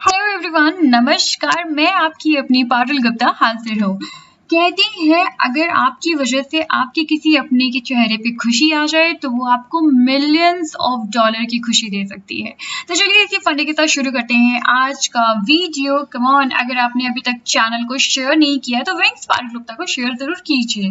Hello everyone, नमस्कार। मैं आपकी अपनी पारुल गुप्ता हाजिर हूँ। कहते हैं अगर आपकी वजह से आपके किसी अपने के चेहरे पे खुशी आ जाए तो वो आपको मिलियंस ऑफ डॉलर की खुशी दे सकती है। तो चलिए इसी फंडे के साथ शुरू करते हैं आज का वीडियो। कम ऑन, अगर आपने अभी तक चैनल को शेयर नहीं किया तो विंग्स पारुल गुप्ता को शेयर जरूर कीजिए।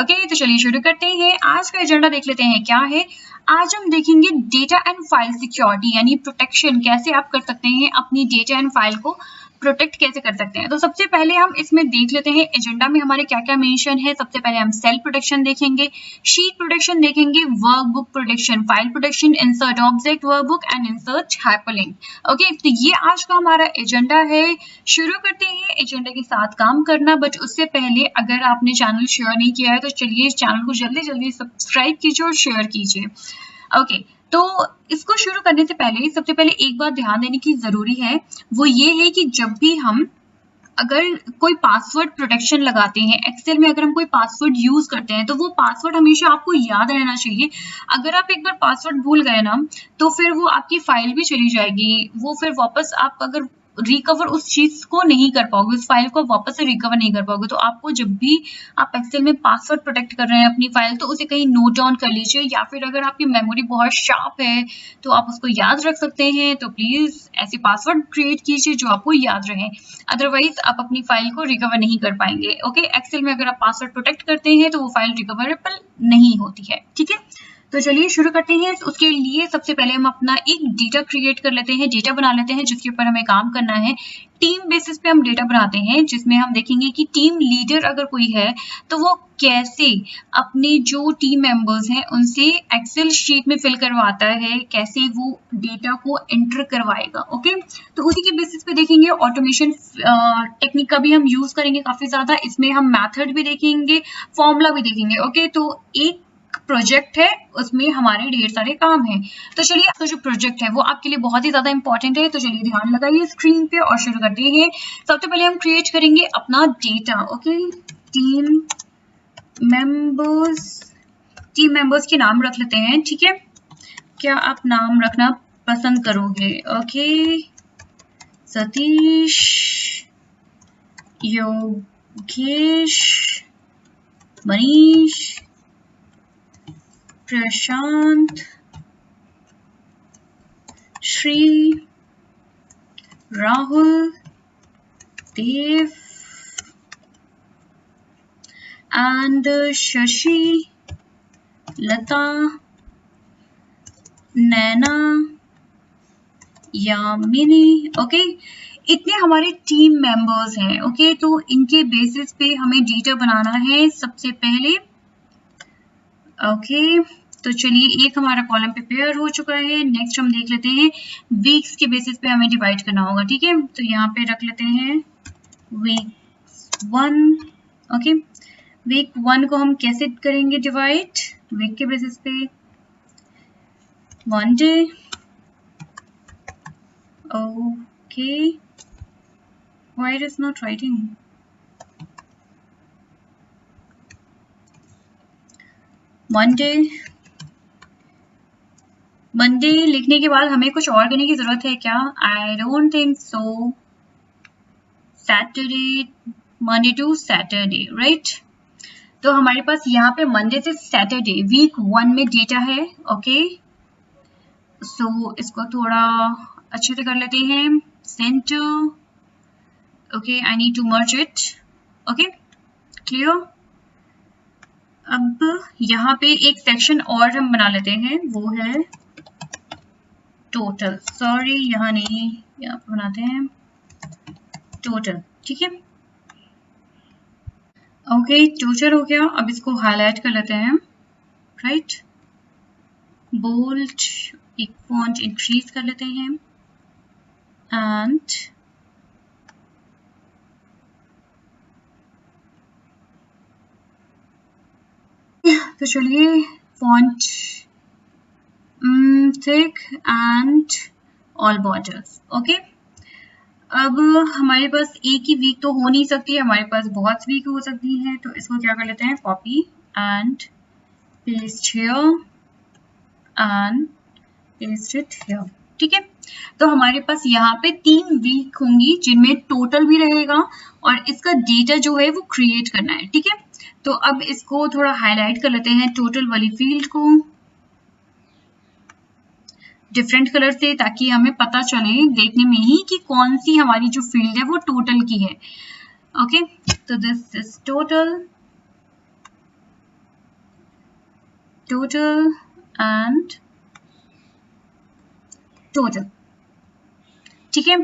ओके, तो चलिए शुरू करते हैं। आज का एजेंडा देख लेते हैं क्या है। आज हम देखेंगे डेटा एंड फाइल सिक्योरिटी यानी प्रोटेक्शन, कैसे आप कर सकते हैं अपनी डेटा एंड फाइल को प्रोटेक्ट कैसे कर सकते हैं। तो सबसे पहले हम इसमें देख लेते हैं एजेंडा में हमारे क्या क्या मेंशन है। सबसे पहले हम सेल प्रोटेक्शन देखेंगे, शीट प्रोटेक्शन देखेंगे, workbook protection, file protection, insert object workbook and insert hyperlink. Okay, तो ये आज का हमारा एजेंडा है। शुरू करते हैं एजेंडा के साथ काम करना। बट उससे पहले अगर आपने चैनल शेयर नहीं किया है तो चलिए इस चैनल को जल्दी जल्दी सब्सक्राइब कीजिए और शेयर कीजिए। ओके, तो इसको शुरू करने से पहले सबसे पहले एक बात ध्यान देने की जरूरी है, वो ये है कि जब भी हम अगर कोई पासवर्ड प्रोटेक्शन लगाते हैं एक्सेल में, अगर हम कोई पासवर्ड यूज करते हैं तो वो पासवर्ड हमेशा आपको याद रहना चाहिए। अगर आप एक बार पासवर्ड भूल गए ना तो फिर वो आपकी फाइल भी चली जाएगी। वो फिर वापस आप अगर रिकवर उस चीज को नहीं कर पाओगे, उस फाइल को वापस से रिकवर नहीं कर पाओगे। तो आपको जब भी आप एक्सेल में पासवर्ड प्रोटेक्ट कर रहे हैं अपनी फाइल तो उसे कहीं नोट डाउन कर लीजिए, या फिर अगर आपकी मेमोरी बहुत शार्प है तो आप उसको याद रख सकते हैं। तो प्लीज ऐसे पासवर्ड क्रिएट कीजिए जो आपको याद रहे, अदरवाइज आप अपनी फाइल को रिकवर नहीं कर पाएंगे। ओके, एक्सेल में अगर आप पासवर्ड प्रोटेक्ट करते हैं तो वो फाइल रिकवरेबल नहीं होती है। ठीक है, तो चलिए शुरू करते हैं। उसके लिए सबसे पहले हम अपना एक डेटा क्रिएट कर लेते हैं, डेटा बना लेते हैं जिसके ऊपर हमें काम करना है। टीम बेसिस पे हम डेटा बनाते हैं जिसमें हम देखेंगे कि टीम लीडर अगर कोई है तो वो कैसे अपने जो टीम मेंबर्स हैं उनसे एक्सेल शीट में फिल करवाता है, कैसे वो डेटा को एंटर करवाएगा। ओके, तो उसी के बेसिस पे देखेंगे। ऑटोमेशन टेक्निक का भी हम यूज करेंगे काफी ज्यादा। इसमें हम मेथड भी देखेंगे, फॉर्मूला भी देखेंगे। ओके, तो एक प्रोजेक्ट है, उसमें हमारे ढेर सारे काम हैं। तो चलिए आपका जो प्रोजेक्ट है वो आपके लिए बहुत ही ज्यादा इंपॉर्टेंट है। तो चलिए ध्यान लगाइए स्क्रीन पे और शुरू करते हैं। सबसे पहले हम क्रिएट करेंगे अपना डेटा। ओके, टीम मेंबर्स के नाम रख लेते हैं। ठीक है, क्या आप नाम रखना पसंद करोगे? Okay, Satish, Yogesh, Manish, Prashant, Shri, Rahul, Dev and Shashi, Lata, Naina, Yamini. Okay, इतने हमारे टीम मेंबर्स हैं। ओके, तो इनके बेसिस पे हमें डेटा बनाना है सबसे पहले। ओके, तो चलिए एक हमारा कॉलम प्रिपेयर हो चुका है। नेक्स्ट हम देख लेते हैं वीक्स के बेसिस पे हमें डिवाइड करना होगा। ठीक है, तो यहाँ पे रख लेते हैं वीक 1। ओके, वीक 1 को हम कैसे करेंगे डिवाइड? वीक के बेसिस पे 1 day. Okay, why it is not writing? Monday लिखने के बाद हमें कुछ और करने की जरूरत है क्या? I don't think so. Saturday, Monday to Saturday, right. तो हमारे पास यहाँ पे मंडे से सैटरडे वीक 1 में डेटा है। ओके, सो इसको थोड़ा अच्छे से कर लेते हैं। Center, okay, I need to merge it. Okay, clear. अब यहाँ पे एक सेक्शन और हम बना लेते हैं, वो है टोटल। सॉरी, यहाँ नहीं, यहाँ पे बनाते हैं टोटल। ठीक है, ओके, टोटल हो गया। अब इसको हाईलाइट कर लेते हैं, राइट। बोल्ड, एक फॉन्ट इंक्रीज कर लेते हैं एंड तो चलिए font thick and all borders. Okay, अब हमारे पास एक ही वीक तो हो नहीं सकती है, हमारे पास बहुत वीक हो सकती है। तो इसको क्या कर लेते हैं, copy and paste here and paste it here. ठीक है, तो हमारे पास यहाँ पे 3 वीक होंगी जिनमें टोटल भी रहेगा और इसका डेटा जो है वो क्रिएट करना है, ठीक है। तो अब इसको थोड़ा हाईलाइट कर लेते हैं टोटल वाली फील्ड को डिफरेंट कलर से, ताकि हमें पता चले देखने में ही कि कौन सी हमारी जो फील्ड है वो टोटल की है। ओके, तो this is total and total, ठीक है।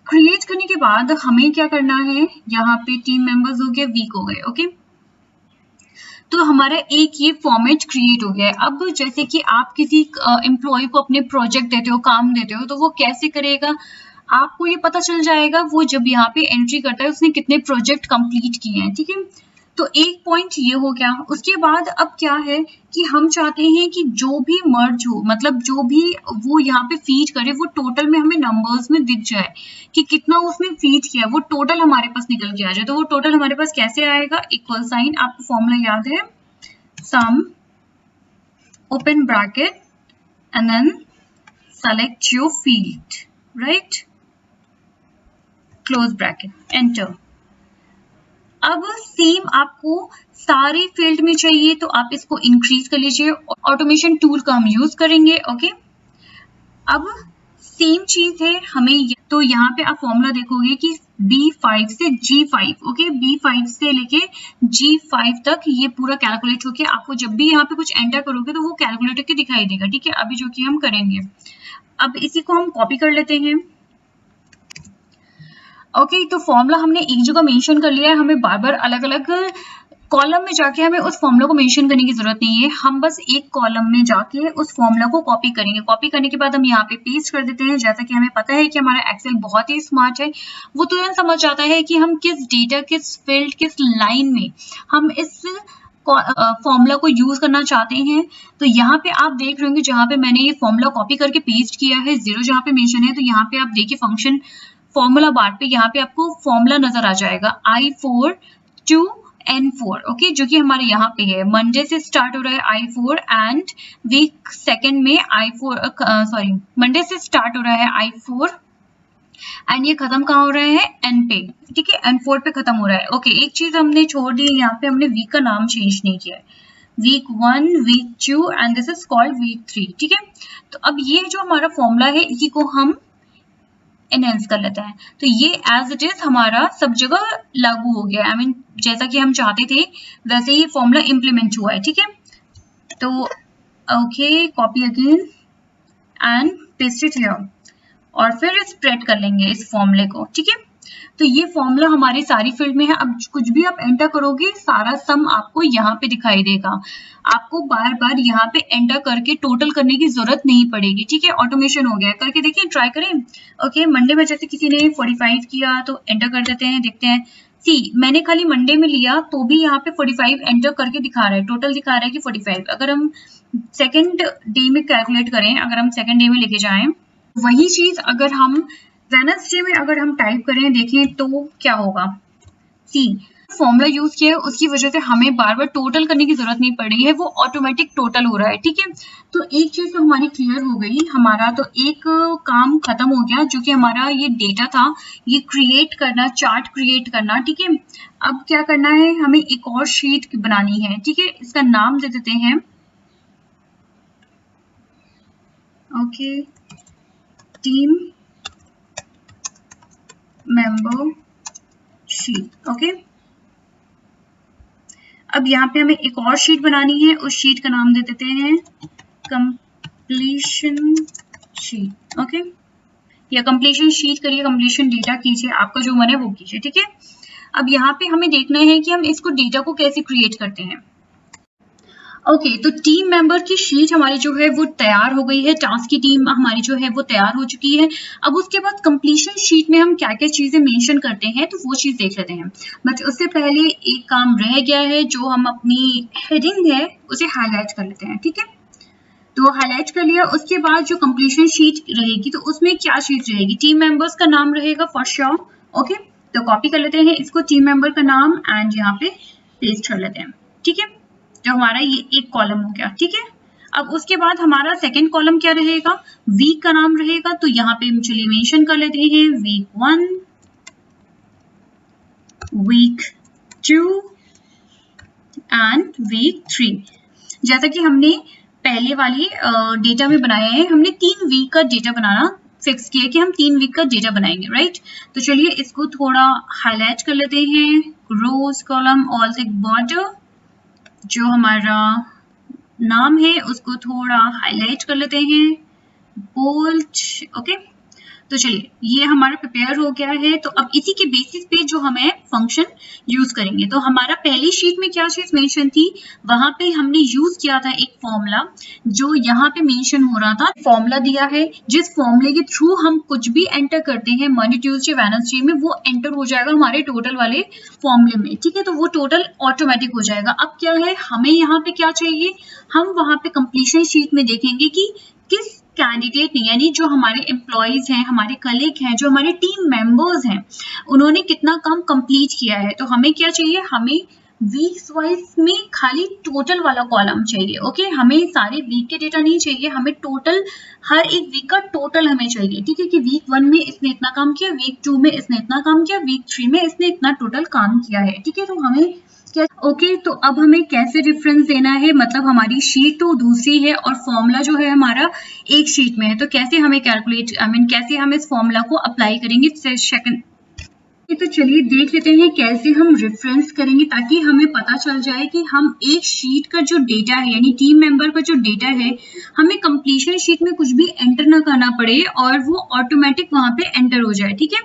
क्रिएट करने के बाद हमें क्या करना है, यहाँ पे टीम मेंबर्स हो गए, वीक हो गए, ओके। तो हमारा एक ये फॉर्मेट क्रिएट हो गया है। अब जैसे कि आप किसी एम्प्लॉय को अपने प्रोजेक्ट देते हो, काम देते हो, तो वो कैसे करेगा, आपको ये पता चल जाएगा वो जब यहाँ पे एंट्री करता है उसने कितने प्रोजेक्ट कंप्लीट किए हैं, ठीक है। तो एक पॉइंट ये हो गया। उसके बाद अब क्या है कि हम चाहते हैं कि जो भी मर्ज हो, मतलब जो भी वो यहाँ पे फीड करे वो टोटल में हमें नंबर्स में दिख जाए कि कितना उसने फीड किया, वो टोटल हमारे पास निकल के आ जाए। तो वो टोटल हमारे पास कैसे आएगा, इक्वल साइन, आपको फॉर्मूला याद है, sum open bracket and then select your field, right, close bracket, enter. अब सेम आपको सारे फील्ड में चाहिए तो आप इसको इंक्रीज कर लीजिए, ऑटोमेशन टूल का हम यूज करेंगे, ओके। अब सेम चीज है हमें, तो यहाँ पे आप फॉर्मूला देखोगे कि B5 से G5, ओके, B5 से लेके G5 तक ये पूरा कैलकुलेट होके आपको जब भी यहाँ पे कुछ एंटर करोगे तो वो कैलकुलेट के दिखाई देगा, ठीक है। अभी जो कि हम करेंगे, अब इसी को हम कॉपी कर लेते हैं, ओके। तो फॉर्मूला हमने एक जगह मेंशन कर लिया है, हमें बार बार अलग अलग कॉलम में जाके हमें उस फॉर्मूला को मेंशन करने की जरूरत नहीं है, हम बस एक कॉलम में जाके उस फॉर्मूला को कॉपी करेंगे। कॉपी करने के बाद हम यहाँ पे पेस्ट कर देते हैं। जैसा कि हमें पता है कि हमारा एक्सेल बहुत ही स्मार्ट है, वो तुरंत समझ जाता है कि हम किस डेटा, किस फील्ड, किस लाइन में हम इस फॉर्मूला को यूज करना चाहते हैं। तो यहाँ पे आप देख रहे होंगे जहाँ पे मैंने ये फॉर्मूला कॉपी करके पेस्ट किया है, 0 जहाँ पे मेंशन है, तो यहाँ पे आप देखिए फंक्शन फॉर्मूला बार पे यहाँ पे आपको फॉर्मूला नजर आ जाएगा, I4 to N4, ओके, जो कि हमारे यहाँ पे है। मंडे से स्टार्ट हो रहा है I4 एंड वीक सेकेंड में मंडे से स्टार्ट हो रहा है I4 एंड ये खत्म कहाँ हो रहा है, N पे, ठीक है, N4 पे खत्म हो रहा है, ओके। एक चीज हमने छोड़ दी, यहाँ पे हमने वीक का नाम चेंज नहीं किया है, week 1, week 2 and this is called week 3, ठीक है। तो अब ये जो हमारा फॉर्मूला है इसी को हम एनहेंस कर लेते हैं। तो ये एज इट इज हमारा सब जगह लागू हो गया, I mean, जैसा कि हम चाहते थे वैसे ही फॉर्मूला इम्प्लीमेंट हुआ है, ठीक है। तो okay, copy again and paste it here और फिर स्प्रेड कर लेंगे इस फॉर्मूले को, ठीक है। तो ये फॉर्मूला हमारी सारी फील्ड में है। अब कुछ भी आप एंटर करोगे सारा सम आपको यहाँ पे दिखाई देगा, आपको बार बार यहाँ पे एंटर करके टोटल करने की जरूरत नहीं पड़ेगी, ठीक है। ऑटोमेशन हो गया, करके देखिए, ट्राई करें। ओके, मंडे में जैसे किसी ने 45 किया तो एंटर कर देते हैं, देखते हैं। सी, मैंने खाली मंडे में लिया तो भी यहाँ पे 45 एंटर करके दिखा रहा है, टोटल दिखा रहा है कि 45। अगर हम सेकेंड डे में कैलकुलेट करें, अगर हम सेकेंड डे में लेके जाएं, वही चीज अगर हम वेडनेसडे में अगर हम टाइप करें, देखें तो क्या होगा। सी, फॉर्मूला यूज किया है उसकी वजह से हमें बार बार टोटल करने की जरूरत नहीं पड़ रही है, वो ऑटोमेटिक टोटल हो रहा है, ठीक है। तो एक चीज तो हमारी क्लियर हो गई, हमारा तो एक काम खत्म हो गया, जो कि हमारा ये डेटा था, ये क्रिएट करना, चार्ट क्रिएट करना, ठीक है। अब क्या करना है, हमें एक और शीट बनानी है, ठीक है। इसका नाम दे देते हैं, okay, team member sheet, okay. अब यहाँ पे हमें एक और शीट बनानी है, उस शीट का नाम दे देते हैं कंप्लीशन शीट, ओके। या कंप्लीशन शीट करिए, कंप्लीशन डेटा कीजिए, आपका जो मन है वो कीजिए, ठीक है। अब यहाँ पे हमें देखना है कि हम इसको डेटा को कैसे क्रिएट करते हैं। ओके, तो टीम मेंबर की शीट हमारी जो है वो तैयार हो गई है, टास्क की टीम हमारी जो है वो तैयार हो चुकी है। अब उसके बाद कंप्लीशन शीट में हम क्या क्या चीजें मेंशन करते हैं तो वो चीज देख लेते हैं। बट उससे पहले एक काम रह गया है, जो हम अपनी हेडिंग है उसे हाईलाइट कर लेते हैं, ठीक है। तो हाईलाइट कर लिया, उसके बाद जो कंप्लीशन शीट रहेगी तो उसमें क्या चीज रहेगी, टीम मेंबर्स का नाम रहेगा फॉर श्योर, ओके। तो कॉपी कर लेते हैं इसको, टीम मेंबर का नाम, एंड यहाँ पे पेस्ट कर लेते हैं, ठीक है। तो हमारा ये एक कॉलम हो गया, ठीक है। अब उसके बाद हमारा सेकेंड कॉलम क्या रहेगा, वीक का नाम रहेगा। तो यहाँ पे हम चलिए मेंशन कर लेते हैं वीक 1, वीक 2 एंड वीक 3। जैसा कि हमने पहले वाले डेटा में बनाया है, हमने 3 वीक का डेटा बनाना फिक्स किया कि हम 3 वीक का डेटा बनाएंगे, राइट। तो चलिए इसको थोड़ा हाईलाइट कर लेते हैं, रोज कॉलम ऑल टिक बॉर्डर, जो हमारा नाम है उसको थोड़ा हाईलाइट कर लेते हैं, बोल्ड, ओके। तो चलिए ये हमारा प्रिपेयर हो गया है। तो अब इसी के बेसिस पे जो हमें फंक्शन यूज करेंगे, तो हमारा पहली शीट में क्या चीज मेंशन थी, वहां पे हमने यूज किया था एक फॉर्मूला, जो यहाँ पे मेंशन हो रहा था। फॉर्मूला दिया है, जिस फॉर्मूले के थ्रू हम कुछ भी एंटर करते हैं मंडे ट्यूसडे वेडनेसडे में, वो एंटर हो जाएगा हमारे टोटल वाले फॉर्मूले में, ठीक है। तो वो टोटल ऑटोमेटिक हो जाएगा। अब क्या है, हमें यहाँ पे क्या चाहिए, हम वहां पे कंप्लीशन शीट में देखेंगे कि किस कैंडिडेट ने, यानी जो हमारे एम्प्लॉयज हैं, हमारे कलीग हैं, जो हमारे टीम मेंबर्स हैं, उन्होंने कितना काम कंप्लीट किया है। तो हमें क्या चाहिए, हमें वीक्स वाइज में खाली टोटल वाला कॉलम चाहिए, ओके। हमें सारे वीक के डेटा नहीं चाहिए, हमें टोटल हर एक वीक का टोटल हमें चाहिए, ठीक है। कि वीक 1 में इसने इतना काम किया, वीक 2 में इसने इतना काम किया, वीक 3 में इसने इतना टोटल काम किया है, ठीक है। तो हमें क्या, ओके। तो अब हमें कैसे रेफरेंस देना है, मतलब हमारी शीट तो दूसरी है और फॉर्मूला जो है हमारा एक शीट में है, तो कैसे हमें कैलकुलेट, कैसे हम इस फॉर्मूला को अप्लाई करेंगे सेकंड। तो चलिए देख लेते हैं कैसे हम रेफरेंस करेंगे, ताकि हमें पता चल जाए कि हम एक शीट का जो डेटा है, यानी टीम मेंबर का जो डेटा है, हमें कंप्लीशन शीट में कुछ भी एंटर ना करना पड़े और वो ऑटोमेटिक वहां पे एंटर हो जाए, ठीक है।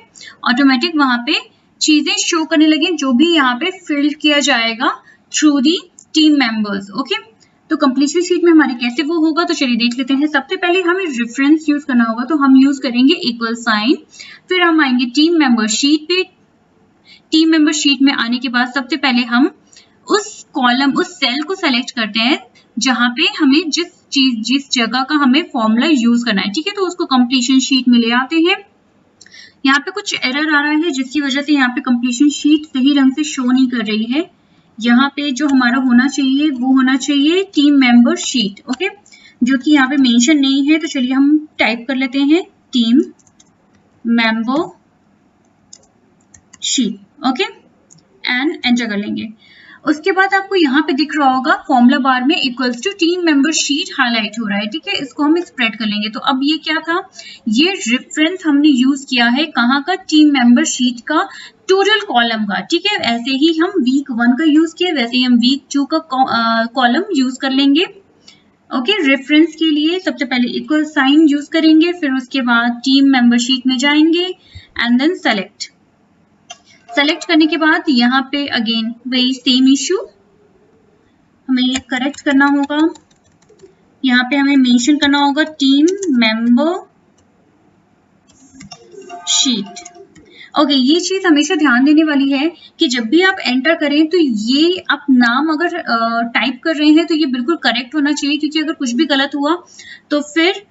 ऑटोमेटिक वहां पे चीजें शो करने लगे, जो भी यहाँ पे फिल किया जाएगा through the team members, okay. तो कंप्लीशन शीट में हमारे कैसे वो होगा, तो चलिए देख लेते हैं। सबसे पहले हमें रेफरेंस यूज करना होगा, तो हम यूज करेंगे इक्वल साइन, फिर हम आएंगे टीम मेंबर शीट पे। टीम मेंबर शीट में आने के बाद सबसे पहले हम उस कॉलम, उस सेल को सेलेक्ट करते हैं जहां पे हमें जिस जगह का हमें फॉर्मूला यूज करना है, ठीक है। तो उसको कंप्लीशन शीट में ले आते हैं। यहाँ पे कुछ एरर आ रहा है, जिसकी वजह से यहाँ पे कंप्लीशन शीट सही ढंग से शो नहीं कर रही है। यहाँ पे जो हमारा होना चाहिए वो होना चाहिए टीम मेंबर शीट, ओके, जो कि यहाँ पे मेंशन नहीं है। तो चलिए हम टाइप कर लेते हैं team member sheet, okay, and enter कर लेंगे। उसके बाद आपको यहाँ पे दिख रहा होगा फॉर्मूला बार में equals to team member sheet highlight हो रहा है, ठीक है। इसको हम स्प्रेड कर लेंगे। तो अब ये क्या था, ये रेफरेंस हमने यूज किया है कहाँ का, टीम मेंबर शीट का टोटल कॉलम का, ठीक है। ऐसे ही हम वीक 1 का यूज किया, वैसे ही हम वीक 2 का कॉलम यूज कर लेंगे, ओके। रेफरेंस के लिए सबसे पहले इक्वल साइन यूज करेंगे, फिर उसके बाद टीम मेंबर शीट में जाएंगे एंड देन सेलेक्ट करने के बाद यहाँ पे अगेन वही सेम इशू, हमें ये करेक्ट करना होगा। यहाँ पे हमें मेंशन करना होगा टीम मेंबर शीट, ओके। ये चीज हमेशा ध्यान देने वाली है कि जब भी आप एंटर करें तो ये आप नाम अगर टाइप कर रहे हैं तो ये बिल्कुल करेक्ट होना चाहिए, क्योंकि अगर कुछ भी गलत हुआ तो फिर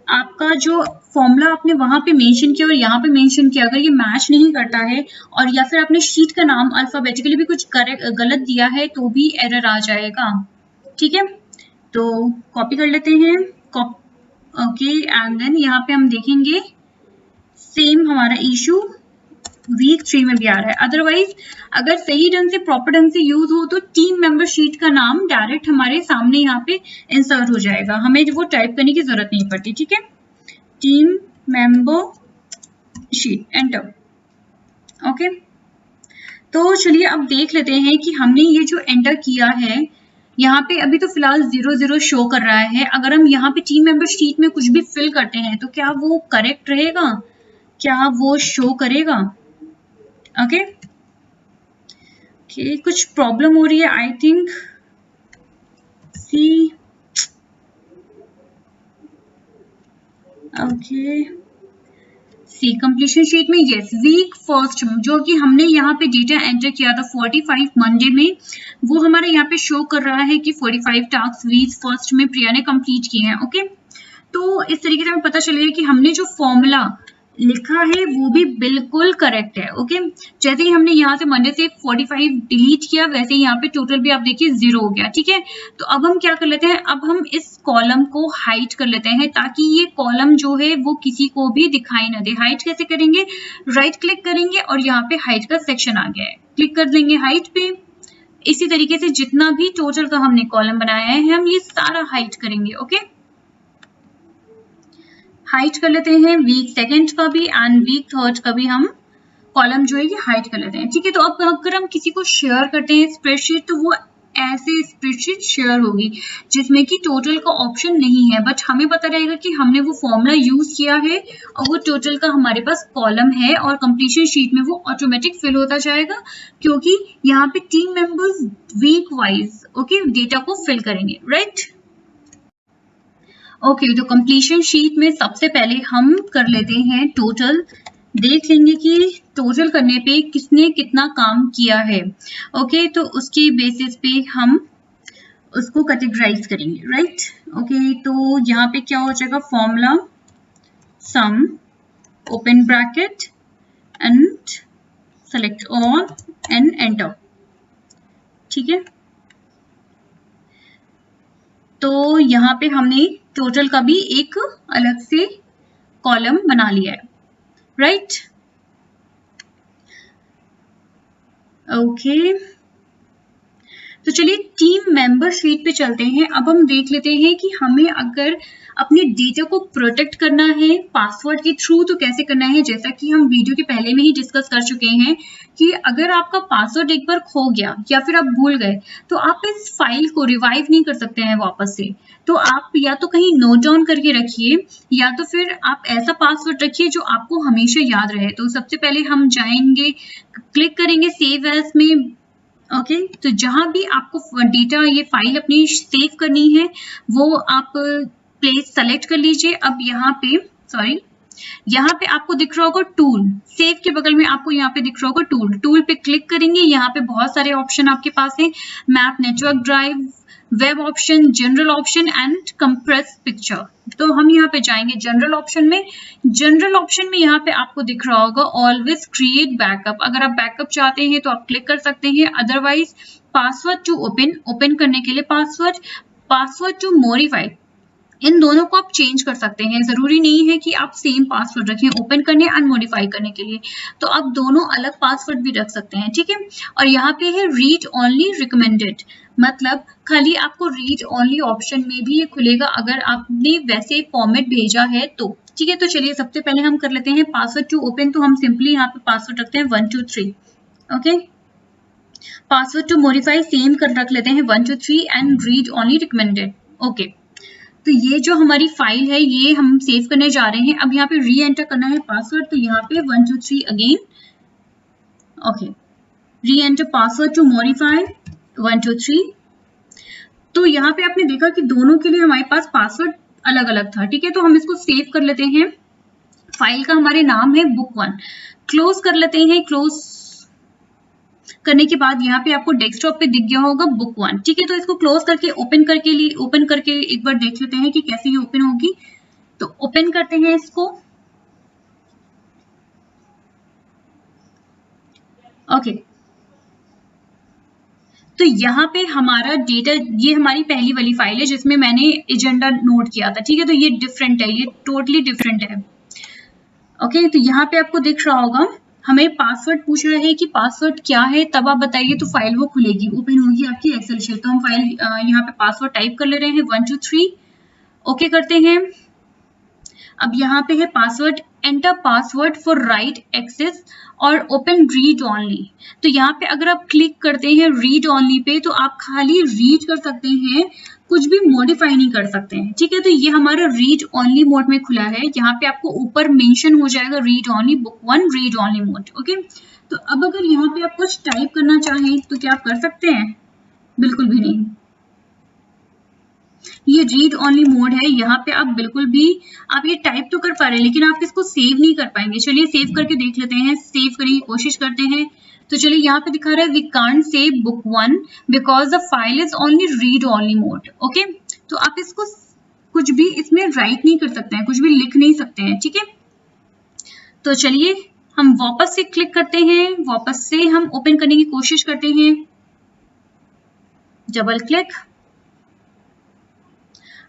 आपका जो फॉर्मूला आपने वहां पे मेंशन किया और यहाँ पे मेंशन किया, अगर ये मैच नहीं करता है और या फिर आपने शीट का नाम अल्फाबेटिकली भी कुछ गलत दिया है तो भी एरर आ जाएगा, ठीक है। तो कॉपी कर लेते हैं, ओके, एंड देन यहाँ पे हम देखेंगे सेम हमारा इशू वीक 3 में भी आ रहा है। अदरवाइज अगर सही ढंग से प्रॉपर ढंग से यूज हो तो टीम मेंबर शीट का नाम डायरेक्ट हमारे सामने यहाँ पे इंसर्ट हो जाएगा, हमें वो टाइप करने की जरूरत नहीं पड़ती, ठीक है। Team member sheet, enter, okay. तो चलिए अब देख लेते हैं कि हमने ये जो एंटर किया है, यहाँ पे अभी तो फिलहाल 0 शो कर रहा है। अगर हम यहाँ पे टीम मेंबर शीट में कुछ भी फिल करते हैं तो क्या वो करेक्ट रहेगा, क्या वो शो करेगा, ओके। कुछ प्रॉब्लम हो रही है I think, see, okay, see completion sheet में यस वीक फर्स्ट जो कि हमने यहाँ पे डेटा एंटर किया था 45 मंडे में, वो हमारे यहाँ पे शो कर रहा है कि 45 टास्क वीक फर्स्ट में प्रिया ने कंप्लीट किए हैं, ओके। तो इस तरीके से हमें पता चलेगा कि हमने जो फॉर्मूला लिखा है वो भी बिल्कुल करेक्ट है। ओके, जैसे ही हमने यहाँ से मंडे से 45 डिलीट किया वैसे ही यहाँ पे टोटल भी आप देखिए 0 हो गया। ठीक है, तो अब हम क्या कर लेते हैं, अब हम इस कॉलम को हाइड कर लेते हैं ताकि ये कॉलम जो है वो किसी को भी दिखाई ना दे। हाइड कैसे करेंगे, राइट क्लिक करेंगे और यहाँ पे हाइड का सेक्शन आ गया है, क्लिक कर देंगे हाइड पे। इसी तरीके से जितना भी टोटल का हमने कॉलम बनाया है हम ये सारा हाइड करेंगे। ओके, हाइड कर लेते हैं वीक सेकंड का भी एंड वीक थर्ड का भी हम कॉलम जो है ये हाइड कर लेते हैं। ठीक है, तो अब अगर हम किसी को शेयर करते हैं स्प्रेडशीट तो वो ऐसे स्प्रेडशीट शेयर होगी जिसमें कि टोटल का ऑप्शन नहीं है, बट हमें पता रहेगा कि हमने वो फॉर्मूला यूज किया है और वो टोटल का हमारे पास कॉलम है और कंप्लीशन शीट में वो ऑटोमेटिक फिल होता जाएगा क्योंकि यहाँ पे team members week wise okay data को फिल करेंगे। राइट, ओके, तो कंप्लीशन शीट में सबसे पहले हम कर लेते हैं टोटल, देख लेंगे कि टोटल करने पे किसने कितना काम किया है। ओके, तो उसके बेसिस पे हम उसको कैटेगराइज करेंगे। राइट, ओके, तो यहाँ पे क्या हो जाएगा, formula some open bracket and select all and enter. ठीक है, तो यहाँ पे हमने टोटल का भी एक अलग से कॉलम बना लिया है। राइट, ओके, तो चलिए टीम मेंबर शीट पे चलते हैं। अब हम देख लेते हैं कि हमें अगर अपने डेटा को प्रोटेक्ट करना है पासवर्ड के थ्रू तो कैसे करना है। जैसा कि हम वीडियो के पहले में ही डिस्कस कर चुके हैं कि अगर आपका पासवर्ड एक बार खो गया या फिर आप भूल गए तो आप इस फाइल को रिवाइव नहीं कर सकते हैं वापस से। तो आप या तो कहीं नोट डाउन करके रखिए या तो फिर आप ऐसा पासवर्ड रखिए जो आपको हमेशा याद रहे। तो सबसे पहले हम जाएंगे, क्लिक करेंगे सेव एज में। ओके, तो जहां भी आपको डेटा ये फाइल अपनी सेव करनी है वो आप प्लेस सेलेक्ट कर लीजिए। अब यहाँ पे यहाँ पे आपको दिख रहा होगा टूल, सेव के बगल में आपको यहाँ पे दिख रहा होगा टूल, टूल पे क्लिक करेंगे। यहाँ पे बहुत सारे ऑप्शन आपके पास है, map, network drive, web option, general option and compress picture. तो हम यहाँ पे जाएंगे जनरल ऑप्शन में। जनरल ऑप्शन में यहाँ पे आपको दिख रहा होगा ऑलवेज क्रिएट बैकअप। अगर आप बैकअप चाहते हैं तो आप क्लिक कर सकते हैं, अदरवाइज पासवर्ड टू ओपन करने के लिए पासवर्ड टू मॉडिफाई, इन दोनों को आप चेंज कर सकते हैं। जरूरी नहीं है कि आप सेम पासवर्ड रखें ओपन करने एंड मॉडिफाई करने के लिए, तो आप दोनों अलग पासवर्ड भी रख सकते हैं। ठीक है, और यहाँ पे है रीड ओनली रिकमेंडेड, मतलब खाली आपको रीड ओनली ऑप्शन में भी ये खुलेगा अगर आपने वैसे फॉर्मेट भेजा है तो। ठीक है, तो चलिए सबसे पहले हम कर लेते हैं पासवर्ड टू ओपन। तो हम सिंपली यहाँ पे पासवर्ड रखते हैं 1 2 3। Okay, password to modify same कर रख लेते हैं 1 2 3 and read only recommended. Okay, तो ये जो हमारी फाइल है ये हम सेव करने जा रहे हैं। अब यहाँ पे री एंटर करना है पासवर्ड, तो यहाँ पे 1 2 3 again. Okay, reenter password to modify 1 2 3। तो यहाँ पे आपने देखा कि दोनों के लिए हमारे पास पासवर्ड अलग अलग था। ठीक है, तो हम इसको सेव कर लेते हैं। फाइल का हमारे नाम है बुक1, क्लोज कर लेते हैं। क्लोज करने के बाद यहाँ पे आपको डेस्कटॉप पे दिख गया होगा बुक1। ठीक है, तो इसको क्लोज करके ओपन करके एक बार देख लेते हैं कि कैसे ये ओपन होगी। तो ओपन करते हैं इसको। ओके, तो यहाँ पे हमारा डेटा, ये हमारी पहली वाली फाइल है जिसमें मैंने एजेंडा नोट किया था। ठीक है, तो ये डिफरेंट है, ये टोटली डिफरेंट है। ओके, तो यहाँ पे आपको दिख रहा होगा हमें पासवर्ड पूछ रहा है कि पासवर्ड क्या है, तब आप बताइए तो फाइल वो खुलेगी, ओपन होगी आपकी एक्सेल शीट। तो हम फाइल यहाँ पे पासवर्ड टाइप कर ले रहे हैं 1 2 3। ओके करते हैं। अब यहाँ पे है password, enter password for write access और ओपन रीड ओनली। तो यहाँ पे अगर आप क्लिक करते हैं रीड ओनली पे तो आप खाली रीड कर सकते हैं, कुछ भी मॉडिफाई नहीं कर सकते हैं। ठीक है, तो ये हमारा रीड ओनली मोड में खुला है। यहाँ पे आपको ऊपर मेंशन हो जाएगा read only book read only mode. Okay, तो अब अगर यहाँ पे आप कुछ टाइप करना चाहें तो क्या आप कर सकते हैं? बिल्कुल भी नहीं, ये रीड ओनली मोड है। यहाँ पे आप बिल्कुल भी आप ये टाइप तो कर पा रहे हैं लेकिन आप इसको सेव नहीं कर पाएंगे। चलिए सेव करके देख लेते हैं, सेव करने की कोशिश करते हैं। तो चलिए यहाँ पे दिखा रहा है we can't save book because the file is only read only mode. Okay, तो आप इसको कुछ भी इसमें राइट नहीं कर सकते हैं, कुछ भी लिख नहीं सकते हैं। ठीक है, तो चलिए हम वापस से क्लिक करते हैं, वापस से हम ओपन करने की कोशिश करते हैं, double click,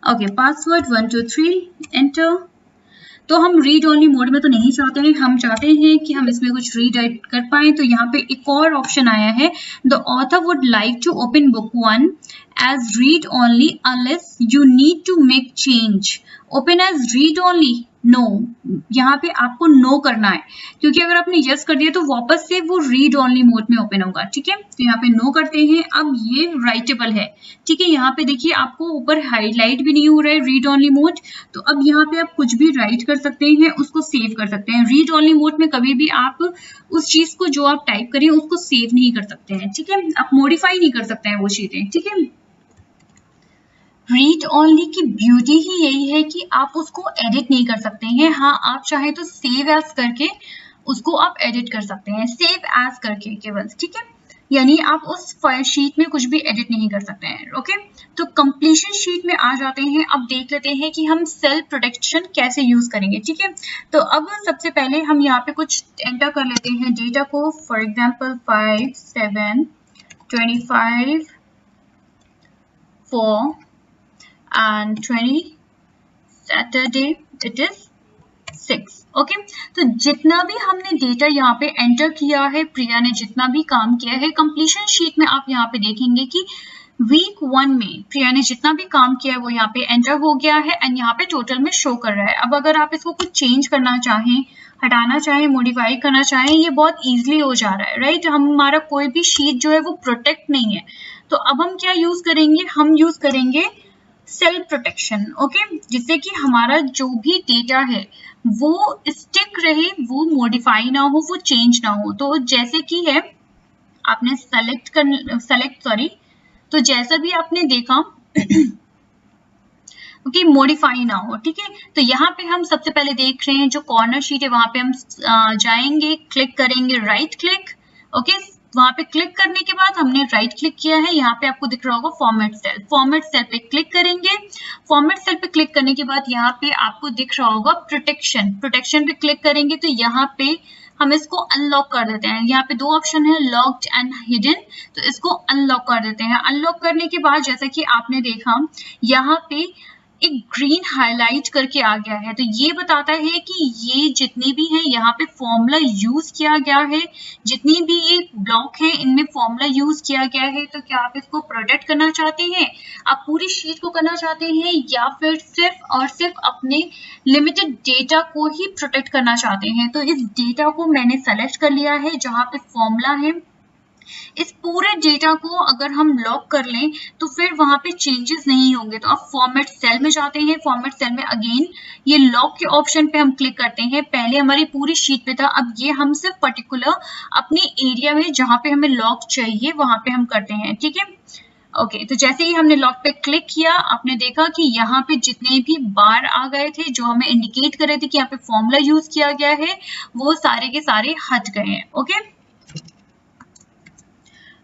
okay, password 123 enter. तो हम रीड ओनली मोड में तो नहीं चाहते हैं, हम चाहते हैं कि हम इसमें कुछ रीड राइट कर पाएं। तो यहाँ पे एक और ऑप्शन आया है, the author would like to open book 1 as read only unless you need to make change. Open as read only, no, यहाँ पे आपको नो करना है, क्योंकि अगर आपने यस कर दिया तो वापस से वो रीड ओनली मोड में ओपन होगा। ठीक है, तो यहाँ पे नो करते हैं। अब ये राइटेबल है, ठीक है, यहाँ पे देखिए आपको ऊपर हाईलाइट भी नहीं हो रहा है रीड ओनली मोड। तो अब यहाँ पे आप कुछ भी राइट कर सकते हैं, उसको सेव कर सकते हैं। रीड ओनली मोड में कभी भी आप उस चीज को जो आप टाइप करें उसको सेव नहीं कर सकते हैं। ठीक है, आप मॉडिफाई नहीं कर सकते हैं वो चीजें। ठीक है, रीड ओनली की ब्यूटी ही यही है कि आप उसको एडिट नहीं कर सकते हैं। हाँ, आप चाहे तो सेव एज करके उसको आप एडिट कर सकते हैं, सेव एज करके केवल। ठीक है, यानी आप उस फाइल शीट में कुछ भी एडिट नहीं कर सकते हैं। ओके, तो कंप्लीशन शीट में आ जाते हैं। अब देख लेते हैं कि हम सेल प्रोटेक्शन कैसे यूज करेंगे। ठीक है, तो अब सबसे पहले हम यहाँ पे कुछ एंटर कर लेते हैं डेटा को, for example 5 7 25 4 and 20 Saturday it is 6। Okay, तो जितना भी हमने डेटा यहाँ पे एंटर किया है, प्रिया ने जितना भी काम किया है, कंप्लीशन शीट में आप यहाँ पे देखेंगे कि वीक 1 में प्रिया ने जितना भी काम किया है वो यहाँ पे एंटर हो गया है एंड यहाँ पे टोटल में शो कर रहा है। अब अगर आप इसको कुछ चेंज करना चाहें, हटाना चाहें, मॉडिफाई करना चाहें, ये बहुत इजीली हो जा रहा है, राइट। हमारा कोई भी शीट जो है वो प्रोटेक्ट नहीं है। तो अब हम क्या यूज करेंगे, हम यूज करेंगे सेल प्रोटेक्शन। ओके, जिससे कि हमारा जो भी डेटा है वो स्टिक रहे, वो मॉडिफाई ना हो, वो चेंज ना हो। तो जैसे कि है आपने तो जैसा भी आपने देखा ओके, मॉडिफाई ना हो। ठीक है, तो यहाँ पे हम सबसे पहले देख रहे हैं जो कॉर्नर शीट है वहां पे हम जाएंगे, क्लिक करेंगे, राइट क्लिक। ओके, वहां पे क्लिक करने के बाद हमने राइट क्लिक किया है, यहाँ पे आपको दिख रहा होगा फॉर्मेट सेल। फॉर्मेट सेल पे क्लिक करेंगे। फॉर्मेट सेल पे क्लिक करने के बाद यहाँ पे आपको दिख रहा होगा प्रोटेक्शन। प्रोटेक्शन पे क्लिक करेंगे तो यहाँ पे हम इसको अनलॉक कर देते हैं। यहाँ पे दो ऑप्शन है, लॉक्ड एंड हिडन, तो इसको अनलॉक कर देते हैं। अनलॉक करने के बाद जैसा कि आपने देखा यहाँ पे एक ग्रीन हाईलाइट करके आ गया है, तो ये बताता है कि ये जितने भी हैं यहाँ पे फॉर्मूला यूज किया गया है, जितनी भी ये ब्लॉक है इनमें फॉर्मूला यूज किया गया है। तो क्या आप इसको प्रोटेक्ट करना चाहते हैं, आप पूरी शीट को करना चाहते हैं, या फिर सिर्फ और सिर्फ अपने लिमिटेड डेटा को ही प्रोटेक्ट करना चाहते हैं। तो इस डेटा को मैंने सेलेक्ट कर लिया है जहाँ पे फॉर्मूला है। इस पूरे डेटा को अगर हम लॉक कर लें तो फिर वहां पे चेंजेस नहीं होंगे। तो अब फॉर्मेट सेल में जाते हैं, फॉर्मेट सेल में अगेन ये लॉक के ऑप्शन पे हम क्लिक करते हैं। पहले हमारी पूरी शीट पे था, अब ये हम सिर्फ पर्टिकुलर अपने एरिया में जहां पे हमें लॉक चाहिए वहां पे हम करते हैं। ठीक है, ओके, तो जैसे ही हमने लॉक पे क्लिक किया, आपने देखा कि यहाँ पे जितने भी बार आ गए थे जो हमें इंडिकेट कर रहे थे कि यहाँ पे फॉर्मूला यूज किया गया है, वो सारे के सारे हट गए हैं। ओके,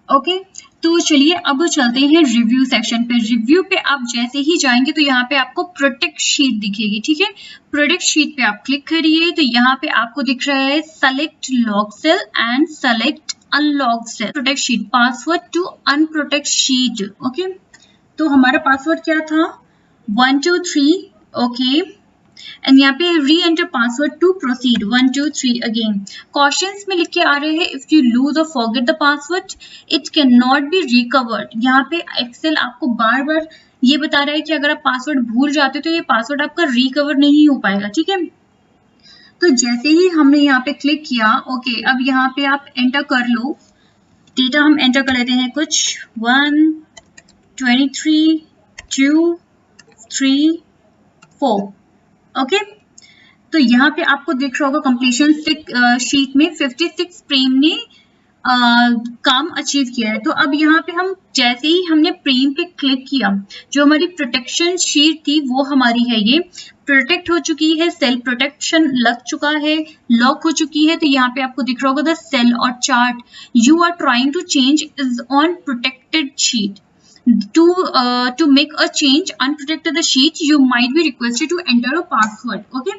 ओके, तो चलिए अब चलते हैं रिव्यू सेक्शन पे। रिव्यू पे आप जैसे ही जाएंगे तो यहाँ पे आपको प्रोटेक्ट शीट दिखेगी। ठीक है, प्रोटेक्ट शीट पे आप क्लिक करिए तो यहाँ पे आपको दिख रहा है select lock cell and select unlock cell. Protect sheet, password to unprotect sheet. Okay, तो हमारा पासवर्ड क्या था, 1 2 3। ओके, एंड यहाँ पे reenter password to proceed, 1 2 3 again. Questions में लिख के आ रहे हैं इफ यू लूज और forget the password it can not be recovered. यहाँ पे एक्सेल आपको बार बार ये बता रहा है कि अगर आप पासवर्ड भूल जाते हो तो ये पासवर्ड आपका रिकवर नहीं हो पाएगा। ठीक है, तो जैसे ही हमने यहाँ पे क्लिक किया, ओके, अब यहाँ पे आप एंटर कर लो डेटा। हम एंटर कर लेते हैं कुछ 1 23 2 3 4। ओके, तो यहाँ पे आपको दिख रहा होगा कंप्लीशन शीट में 56 प्रेम ने काम अचीव किया है। तो अब यहाँ पे हम जैसे ही हमने प्रेम पे क्लिक किया, जो हमारी प्रोटेक्शन शीट थी वो हमारी है ये प्रोटेक्ट हो चुकी है, सेल प्रोटेक्शन लग चुका है, लॉक हो चुकी है। तो यहाँ पे आपको दिख रहा होगा द सेल और chart you are trying to change is on protected sheet. To make a change unprotected the sheet, you might be requested to enter a password. Okay,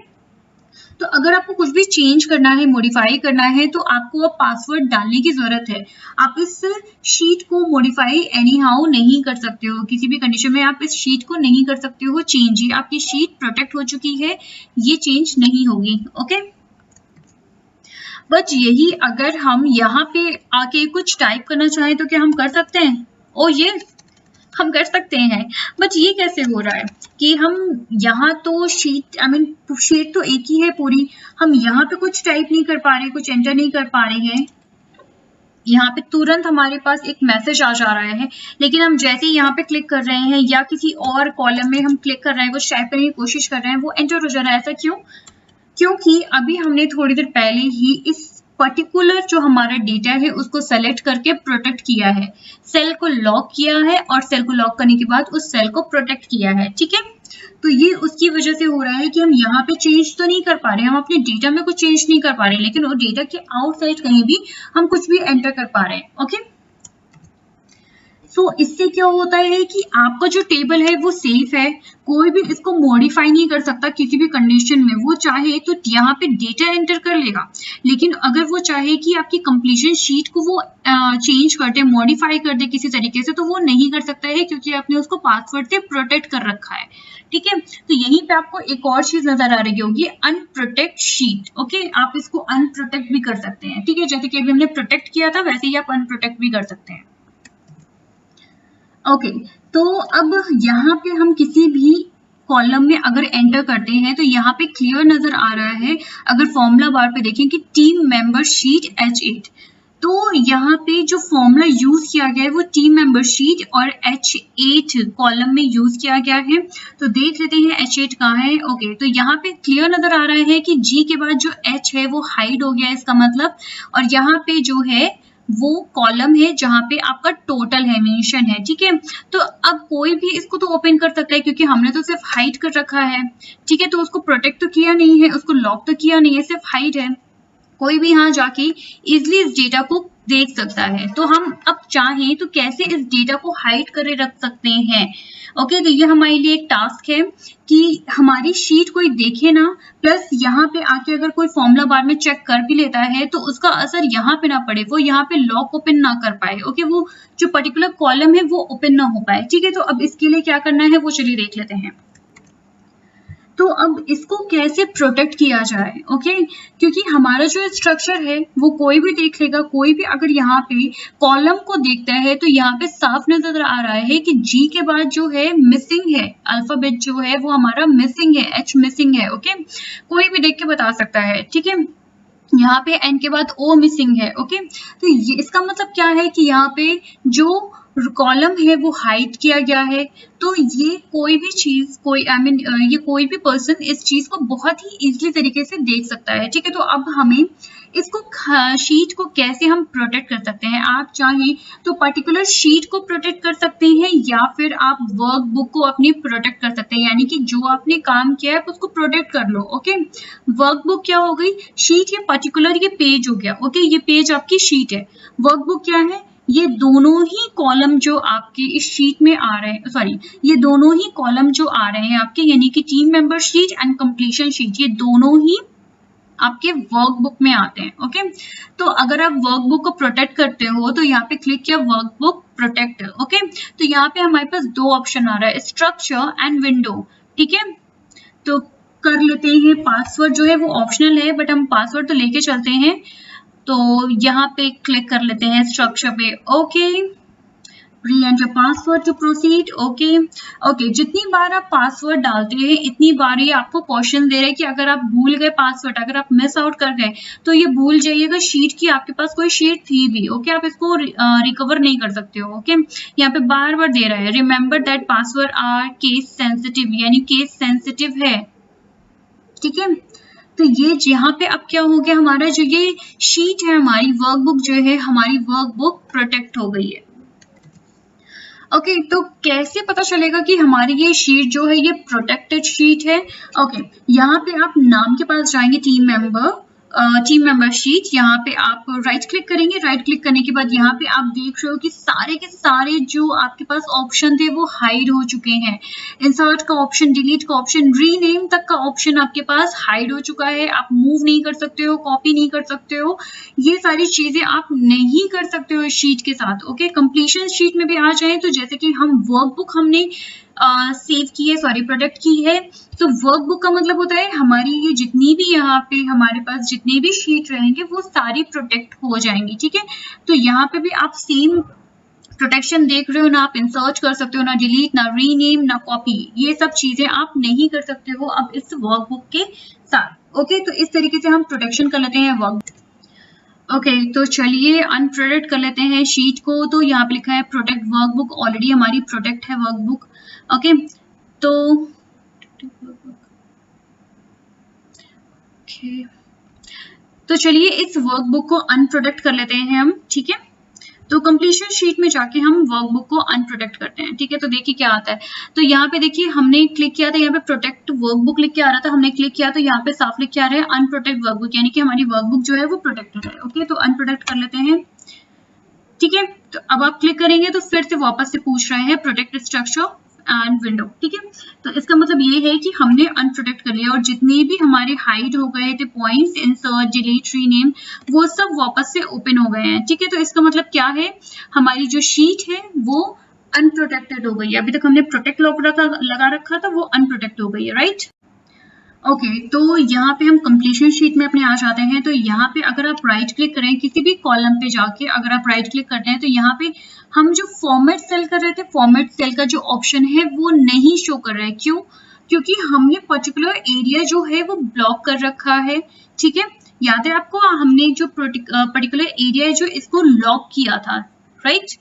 तो अगर आपको कुछ भी चेंज करना है, मॉडिफाई करना है, तो आपको अब पासवर्ड डालने की जरूरत है। आप इस शीट को मॉडिफाई एनी हाउ नहीं कर सकते हो, किसी भी कंडीशन में आप इस शीट को नहीं कर सकते हो चेंज। ये आपकी शीट प्रोटेक्ट हो चुकी है, ये चेंज नहीं होगी। ओके, बट यही अगर हम यहाँ पे आके कुछ टाइप करना चाहें तो क्या हम कर सकते हैं? ओ ये हम कर सकते हैं, बट ये कैसे हो रहा है कि हम यहाँ तो शीट शीट तो एक ही है पूरी, हम यहाँ पे कुछ टाइप नहीं कर पा रहे, कुछ एंटर नहीं कर पा रहे हैं। यहाँ पे तुरंत हमारे पास एक मैसेज आ जा रहा है, लेकिन हम जैसे ही यहाँ पे क्लिक कर रहे हैं या किसी और कॉलम में हम क्लिक कर रहे हैं, कुछ टाइप करने की कोशिश कर रहे हैं, वो एंटर हो जा रहा है। ऐसा क्यों? क्योंकि अभी हमने थोड़ी देर पहले ही इस पर्टिकुलर जो हमारा डेटा है उसको सेलेक्ट करके प्रोटेक्ट किया है, सेल को लॉक किया है और सेल को लॉक करने के बाद उस सेल को प्रोटेक्ट किया है। ठीक है, तो ये उसकी वजह से हो रहा है कि हम यहाँ पे चेंज तो नहीं कर पा रहे, हम अपने डेटा में कुछ चेंज नहीं कर पा रहे, लेकिन वो डेटा के आउटसाइड कहीं भी हम कुछ भी एंटर कर पा रहे हैं। ओके, इससे क्या होता है कि आपका जो टेबल है वो सेफ है, कोई भी इसको मॉडिफाई नहीं कर सकता किसी भी कंडीशन में। वो चाहे तो यहाँ पे डेटा एंटर कर लेगा, लेकिन अगर वो चाहे कि आपकी कंप्लीशन शीट को वो चेंज कर दे, मॉडिफाई कर दे किसी तरीके से, तो वो नहीं कर सकता है क्योंकि आपने उसको पासवर्ड से प्रोटेक्ट कर रखा है। ठीक है, तो यहीं पे आपको एक और चीज नजर आ रही होगी, अनप्रोटेक्ट शीट। ओके, आप इसको अनप्रोटेक्ट भी कर सकते हैं। ठीक है, जैसे कि अभी हमने प्रोटेक्ट किया था वैसे ही आप अनप्रोटेक्ट भी कर सकते हैं। ओके, तो अब यहाँ पे हम किसी भी कॉलम में अगर एंटर करते हैं तो यहाँ पे क्लियर नजर आ रहा है, अगर फॉर्मूला बार पे देखें कि टीम मेंबर शीट H8, तो यहाँ पे जो फॉर्मूला यूज किया गया है वो टीम मेंबर शीट और H8 कॉलम में यूज किया गया है। तो देख लेते हैं H8 कहाँ है। ओके, तो यहाँ पे क्लियर नजर आ रहा है कि G के बाद जो H है वो हाइड हो गया है इसका मतलब, और यहाँ पे जो है वो कॉलम है जहां पे आपका टोटल है, मेंशन है। ठीक है, तो अब कोई भी इसको तो ओपन कर सकता है क्योंकि हमने तो सिर्फ हाइड कर रखा है। ठीक है, तो उसको प्रोटेक्ट तो किया नहीं है, उसको लॉक तो किया नहीं है, सिर्फ हाइड है। कोई भी यहाँ जाके इजिली इस डेटा को देख सकता है। तो हम अब चाहें तो कैसे इस डेटा को हाइड करे रख सकते हैं। ओके, तो ये हमारे लिए एक टास्क है कि हमारी शीट कोई देखे ना, प्लस यहाँ पे आके अगर कोई फॉर्मूला बार में चेक कर भी लेता है तो उसका असर यहाँ पे ना पड़े, वो यहाँ पे लॉक ओपन ना कर पाए। ओके, वो जो पर्टिकुलर कॉलम है वो ओपन ना हो पाए। ठीक है, तो अब इसके लिए क्या करना है वो चलिए देख लेते हैं। तो अब इसको कैसे प्रोटेक्ट किया जाए। ओके, क्योंकि हमारा जो स्ट्रक्चर है वो कोई भी देख लेगा, कोई भी अगर यहाँ पे कॉलम को देखता है तो यहाँ पे साफ नजर आ रहा है कि जी के बाद जो है मिसिंग है, अल्फाबेट जो है वो हमारा मिसिंग है, एच मिसिंग है। ओके, कोई भी देख के बता सकता है। ठीक है, यहाँ पे एन के बाद ओ मिसिंग है। ओके, तो ये इसका मतलब क्या है कि यहाँ पे जो कॉलम है वो हाइड किया गया है। तो ये कोई भी चीज, कोई ये कोई भी पर्सन इस चीज को बहुत ही इजीली तरीके से देख सकता है। ठीक है, तो अब हमें इसको शीट को कैसे हम प्रोटेक्ट कर सकते हैं। आप चाहें तो पर्टिकुलर शीट को प्रोटेक्ट कर सकते हैं या फिर आप वर्कबुक को अपनी प्रोटेक्ट कर सकते हैं, यानी कि जो आपने काम किया है उसको प्रोटेक्ट कर लो। ओके, वर्कबुक क्या हो गई, शीट ये पर्टिकुलर ये पेज हो गया। ओके, ये पेज आपकी शीट है। वर्कबुक क्या है, ये दोनों ही कॉलम जो आपके इस शीट में आ रहे हैं, सॉरी ये दोनों ही कॉलम जो आ रहे हैं आपके, यानी कि team member sheet and completion sheet, ये दोनों ही आपके वर्कबुक में आते हैं। ओके, तो अगर आप वर्कबुक को प्रोटेक्ट करते हो तो यहाँ पे क्लिक किया वर्कबुक प्रोटेक्ट। ओके, तो यहाँ पे हमारे पास दो ऑप्शन आ रहा है, स्ट्रक्चर एंड विंडो। ठीक है, तो कर लेते हैं। पासवर्ड जो है वो ऑप्शनल है, बट हम पासवर्ड तो लेके चलते हैं। तो यहाँ पे क्लिक कर लेते हैं स्ट्रक्चर पे। Okay, re-enter password to proceed. Okay okay, जितनी बार आप पासवर्ड डालते हैं इतनी बार ये आपको क्वेश्चन दे रहे हैं कि अगर आप भूल गए पासवर्ड, अगर आप मिस आउट कर गए तो ये भूल जाइएगा शीट की, आपके पास कोई शीट थी भी। ओके, आप इसको रिकवर नहीं कर सकते हो। ओके, यहाँ पे बार बार दे रहा है remember that password are case sensitive, यानी केस सेंसिटिव है। ठीक है, तो ये यहाँ पे अब क्या हो गया, हमारा जो ये शीट है, हमारी वर्कबुक जो है, हमारी वर्कबुक प्रोटेक्ट हो गई है। ओके, तो कैसे पता चलेगा कि हमारी ये शीट जो है ये प्रोटेक्टेड शीट है। ओके, यहाँ पे आप नाम के पास जाएंगे team member, team member sheet, यहाँ पे आप राइट क्लिक करेंगे। राइट क्लिक करने के बाद यहाँ पे आप देख रहे हो कि सारे के सारे जो आपके पास ऑप्शन थे वो हाइड हो चुके हैं। इंसर्ट का ऑप्शन, डिलीट का ऑप्शन, रीनेम तक का ऑप्शन आपके पास हाइड हो चुका है। आप मूव नहीं कर सकते हो, कॉपी नहीं कर सकते हो, ये सारी चीजें आप नहीं कर सकते हो इस शीट के साथ। ओके, कंप्लीशन शीट में भी आ जाए तो जैसे कि हम वर्कबुक हमने सेव की है, सॉरी प्रोटेक्ट की है, तो वर्कबुक का मतलब होता है हमारी ये जितनी भी यहाँ पे हमारे पास जितने भी शीट रहेंगे वो सारी प्रोटेक्ट हो जाएंगी। ठीक है, तो यहाँ पे भी आप सेम प्रोटेक्शन देख रहे हो ना, आप इंसर्ट कर सकते हो, ना डिलीट, ना रीनेम, ना कॉपी, ये सब चीजें आप नहीं कर सकते हो अब इस वर्कबुक के साथ। ओके, तो इस तरीके से हम प्रोटेक्शन कर लेते हैं वर्क। ओके, तो चलिए अनप्रोटेक्ट कर लेते हैं शीट को। तो यहाँ पे लिखा है प्रोटेक्ट वर्कबुक, ऑलरेडी हमारी प्रोटेक्ट है वर्कबुक। ओके, तो तो चलिए इस वर्कबुक को अनप्रोटेक्ट कर लेते हैं हम। ठीक है, तो कंप्लीशन शीट में जाके हम वर्कबुक को अनप्रोटेक्ट करते हैं। ठीक है, तो देखिए क्या आता है। तो यहाँ पे देखिए हमने क्लिक किया था, यहाँ पे प्रोटेक्ट वर्कबुक लिख के आ रहा था, हमने क्लिक किया तो यहाँ पे साफ लिख के आ रहा है अनप्रोटेक्ट वर्कबुक, यानी कि हमारी वर्कबुक जो है वो प्रोटेक्टेड है। ओके, तो अनप्रोटेक्ट कर लेते हैं। ठीक है, तो अब आप क्लिक करेंगे तो फिर से वापस से पूछ रहे हैं प्रोटेक्ट स्ट्रक्चर एंड विंडो। ठीक है, तो इसका मतलब ये है कि हमने अनप्रोटेक्ट कर लिया और जितने भी हमारे हाइड हो गए थे पॉइंट्स, इंसर्ट, डिलीट, रीनेम, वो सब वापस से ओपन हो गए हैं। ठीक है, तो इसका मतलब क्या है, हमारी जो शीट है वो अनप्रोटेक्टेड हो गई है। अभी तक हमने प्रोटेक्ट लॉक लगा रखा था, वो अनप्रोटेक्ट हो गई है। राइट, ओके, तो यहाँ पे हम कंप्लीशन शीट में अपने आ जाते हैं। तो यहाँ पे अगर आप राइट क्लिक करें किसी भी कॉलम पे जाके, अगर आप राइट क्लिक करते हैं तो यहाँ पे हम जो फॉर्मेट सेल कर रहे थे, फॉर्मेट सेल का जो ऑप्शन है वो नहीं शो कर रहा है। क्यों? क्योंकि हमने पर्टिकुलर एरिया जो है वो ब्लॉक कर रखा है। ठीक है, याद है आपको, हमने जो पर्टिकुलर एरिया है जो इसको लॉक किया था। राइट,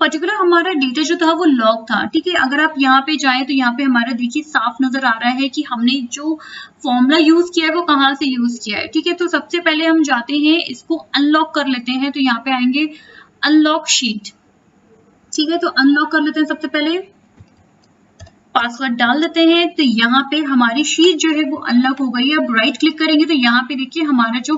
पर्टिकुलर हमारा डेटा जो था वो लॉग था। ठीक है, अगर आप यहाँ पे जाएं तो यहाँ पे हमारा देखिए साफ नजर आ रहा है कि हमने जो फॉर्मूला यूज किया है वो कहाँ से यूज किया है। ठीक है, तो सबसे पहले हम जाते हैं इसको अनलॉक कर लेते हैं। तो यहाँ पे आएंगे अनलॉक शीट। ठीक है, तो अनलॉक कर लेते हैं, सबसे पहले पासवर्ड डाल देते हैं। तो यहाँ पे हमारी शीट जो है वो अनलॉक हो गई है। अब राइट क्लिक करेंगे तो यहाँ पे देखिए हमारा जो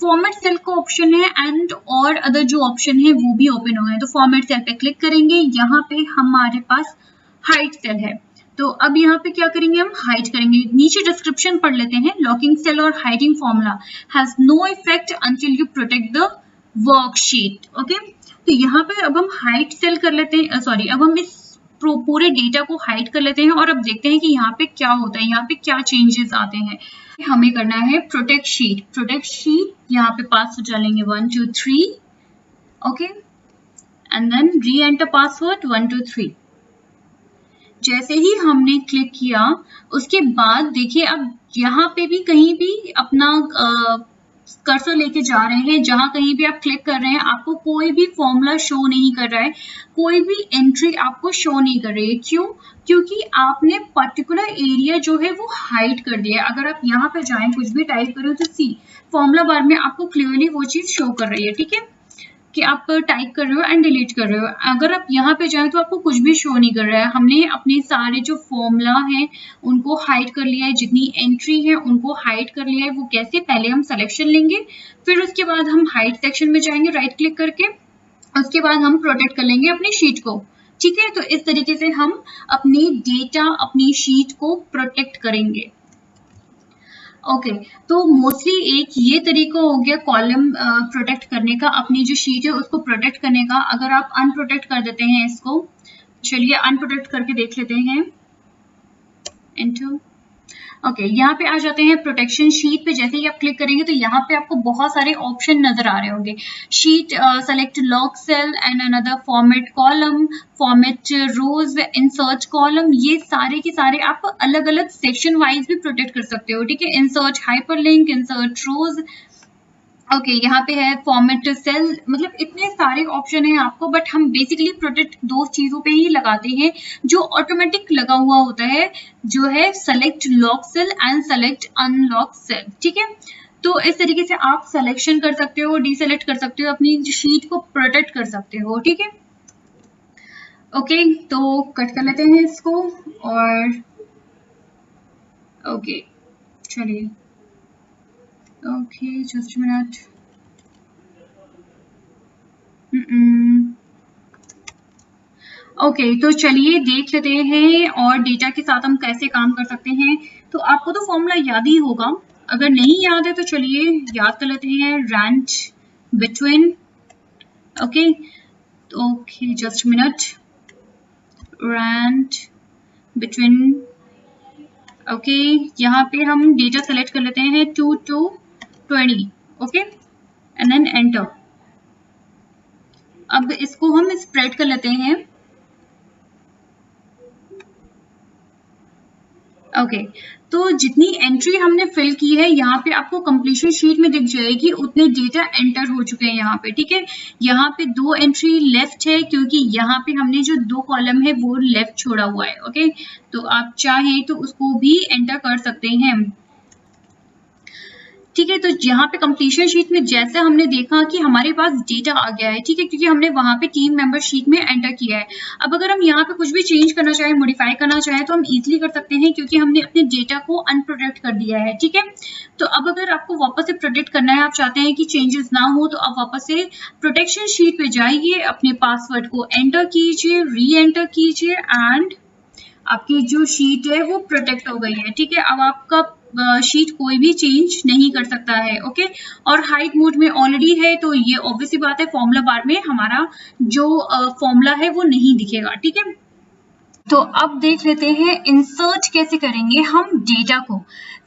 फॉर्मेट सेल का ऑप्शन है एंड और अदर जो ऑप्शन है वो भी ओपन हो गए हैं। तो फॉर्मेट सेल पे क्लिक करेंगे, यहाँ पे हमारे पास हाइड सेल है। तो अब यहाँ पे क्या करेंगे, हम हाइड करेंगे। नीचे डिस्क्रिप्शन पढ़ लेते हैं, लॉकिंग सेल और hiding formula has no effect until you protect the worksheet. Okay, तो यहाँ पे अब हम हाइड सेल कर लेते हैं, सॉरी अब हम इस पूरे डेटा को हाइड कर लेते हैं और अब देखते हैं कि यहाँ पे क्या होता है, यहाँ पे क्या चेंजेस आते हैं। हमें करना है प्रोटेक्ट शीट। प्रोटेक्ट शीट, यहाँ पे पासवर्ड डालेंगे 1 2 3। Okay, and then reenter password 1 2 3। जैसे ही हमने क्लिक किया उसके बाद देखिए अब यहाँ पे भी कहीं भी अपना कर्सर लेके जा रहे हैं, जहां कहीं भी आप क्लिक कर रहे हैं आपको कोई भी फॉर्मूला शो नहीं कर रहा है, कोई भी एंट्री आपको शो नहीं कर रही है। क्यों? क्योंकि आपने पर्टिकुलर एरिया जो है वो हाइड कर दिया है। अगर आप यहाँ पे जाएं कुछ भी टाइप करें तो सी फॉर्मूला बार में आपको क्लियरली वो चीज शो कर रही है। ठीक है, कि आप टाइप कर रहे हो एंड डिलीट कर रहे हो। अगर आप यहाँ पे जाए तो आपको कुछ भी शो नहीं कर रहा है। हमने अपने सारे जो फॉर्मूला हैं उनको हाइड कर लिया है, जितनी एंट्री है उनको हाइड कर लिया है। वो कैसे, पहले हम सिलेक्शन लेंगे, फिर उसके बाद हम हाइड सेक्शन में जाएंगे राइट क्लिक करके, उसके बाद हम प्रोटेक्ट कर लेंगे अपनी शीट को। ठीक है, तो इस तरीके से हम अपनी डेटा, अपनी शीट को प्रोटेक्ट करेंगे। ओके, तो मोस्टली एक ये तरीका हो गया कॉलम प्रोटेक्ट करने का, अपनी जो शीट है उसको प्रोटेक्ट करने का। अगर आप अनप्रोटेक्ट कर देते हैं इसको, चलिए अनप्रोटेक्ट करके देख लेते हैं, एंटर। ओके, यहाँ पे आ जाते हैं प्रोटेक्शन शीट पे। जैसे ही आप क्लिक करेंगे तो यहाँ पे आपको बहुत सारे ऑप्शन नजर आ रहे होंगे। Sheet, select lock cell and another, format column, format rows, insert column, ये सारे के सारे आप अलग अलग सेक्शन वाइज भी प्रोटेक्ट कर सकते हो। ठीक है, इंसर्ट हाइपरलिंक, इंसर्ट रोज। ओके, यहाँ पे है फॉर्मेट सेल, मतलब इतने सारे ऑप्शन हैं आपको, बट हम बेसिकली प्रोटेक्ट दो चीजों पे ही लगाते हैं जो ऑटोमेटिक लगा हुआ होता है, जो है select lock cell and select unlock cell. ठीक है, तो इस तरीके से आप सिलेक्शन कर सकते हो, डीसेलेक्ट कर सकते हो, अपनी शीट को प्रोटेक्ट कर सकते हो। ठीक है, ओके, तो कट कर लेते हैं इसको और ओके, चलिए ओके जस्ट मिनट। ओके तो चलिए देख लेते हैं और डेटा के साथ हम कैसे काम कर सकते हैं। तो आपको तो फॉर्मूला याद ही होगा, अगर नहीं याद है तो चलिए याद कर लेते हैं। Rent between, okay okay just minute, rent between, okay यहाँ पे हम डेटा सेलेक्ट कर लेते हैं 2 to 20, okay and then enter. अब इसको हम स्प्रेड कर लेते हैं। ओके तो जितनी एंट्री हमने फिल की है यहाँ पे आपको कंप्लीशन शीट में दिख जाएगी, उतने डेटा एंटर हो चुके हैं यहाँ पे, ठीक है। यहाँ पे 2 एंट्री लेफ्ट है क्योंकि यहाँ पे हमने जो 2 कॉलम है वो लेफ्ट छोड़ा हुआ है, ओके। तो आप चाहें तो उसको भी एंटर कर सकते हैं, ठीक है। तो यहाँ पे कंप्लीशन शीट में जैसे हमने देखा कि हमारे पास डेटा आ गया है, ठीक है, क्योंकि हमने वहां पे टीम मेंबर शीट में एंटर किया है। अब अगर हम यहाँ पे कुछ भी चेंज करना चाहें, मॉडिफाई करना चाहें तो हम इजीली कर सकते हैं क्योंकि हमने अपने डेटा को अनप्रोटेक्ट कर दिया है, ठीक है। तो अब अगर आपको वापस से प्रोटेक्ट करना है, आप चाहते हैं कि चेंजेस ना हो, तो आप वापस से प्रोटेक्शन शीट पे जाइए, अपने पासवर्ड को एंटर कीजिए, री एंटर कीजिए एंड आपकी जो शीट है वो प्रोटेक्ट हो गई है, ठीक है। अब आपका शीट कोई भी चेंज नहीं कर सकता है, ओके। और हाइड मोड में ऑलरेडी है तो ये ऑब्वियसली बात है, फॉर्मूला बार में हमारा जो फॉर्मूला है वो नहीं दिखेगा, ठीक है। तो अब देख लेते हैं इंसर्ट कैसे करेंगे हम डेटा को।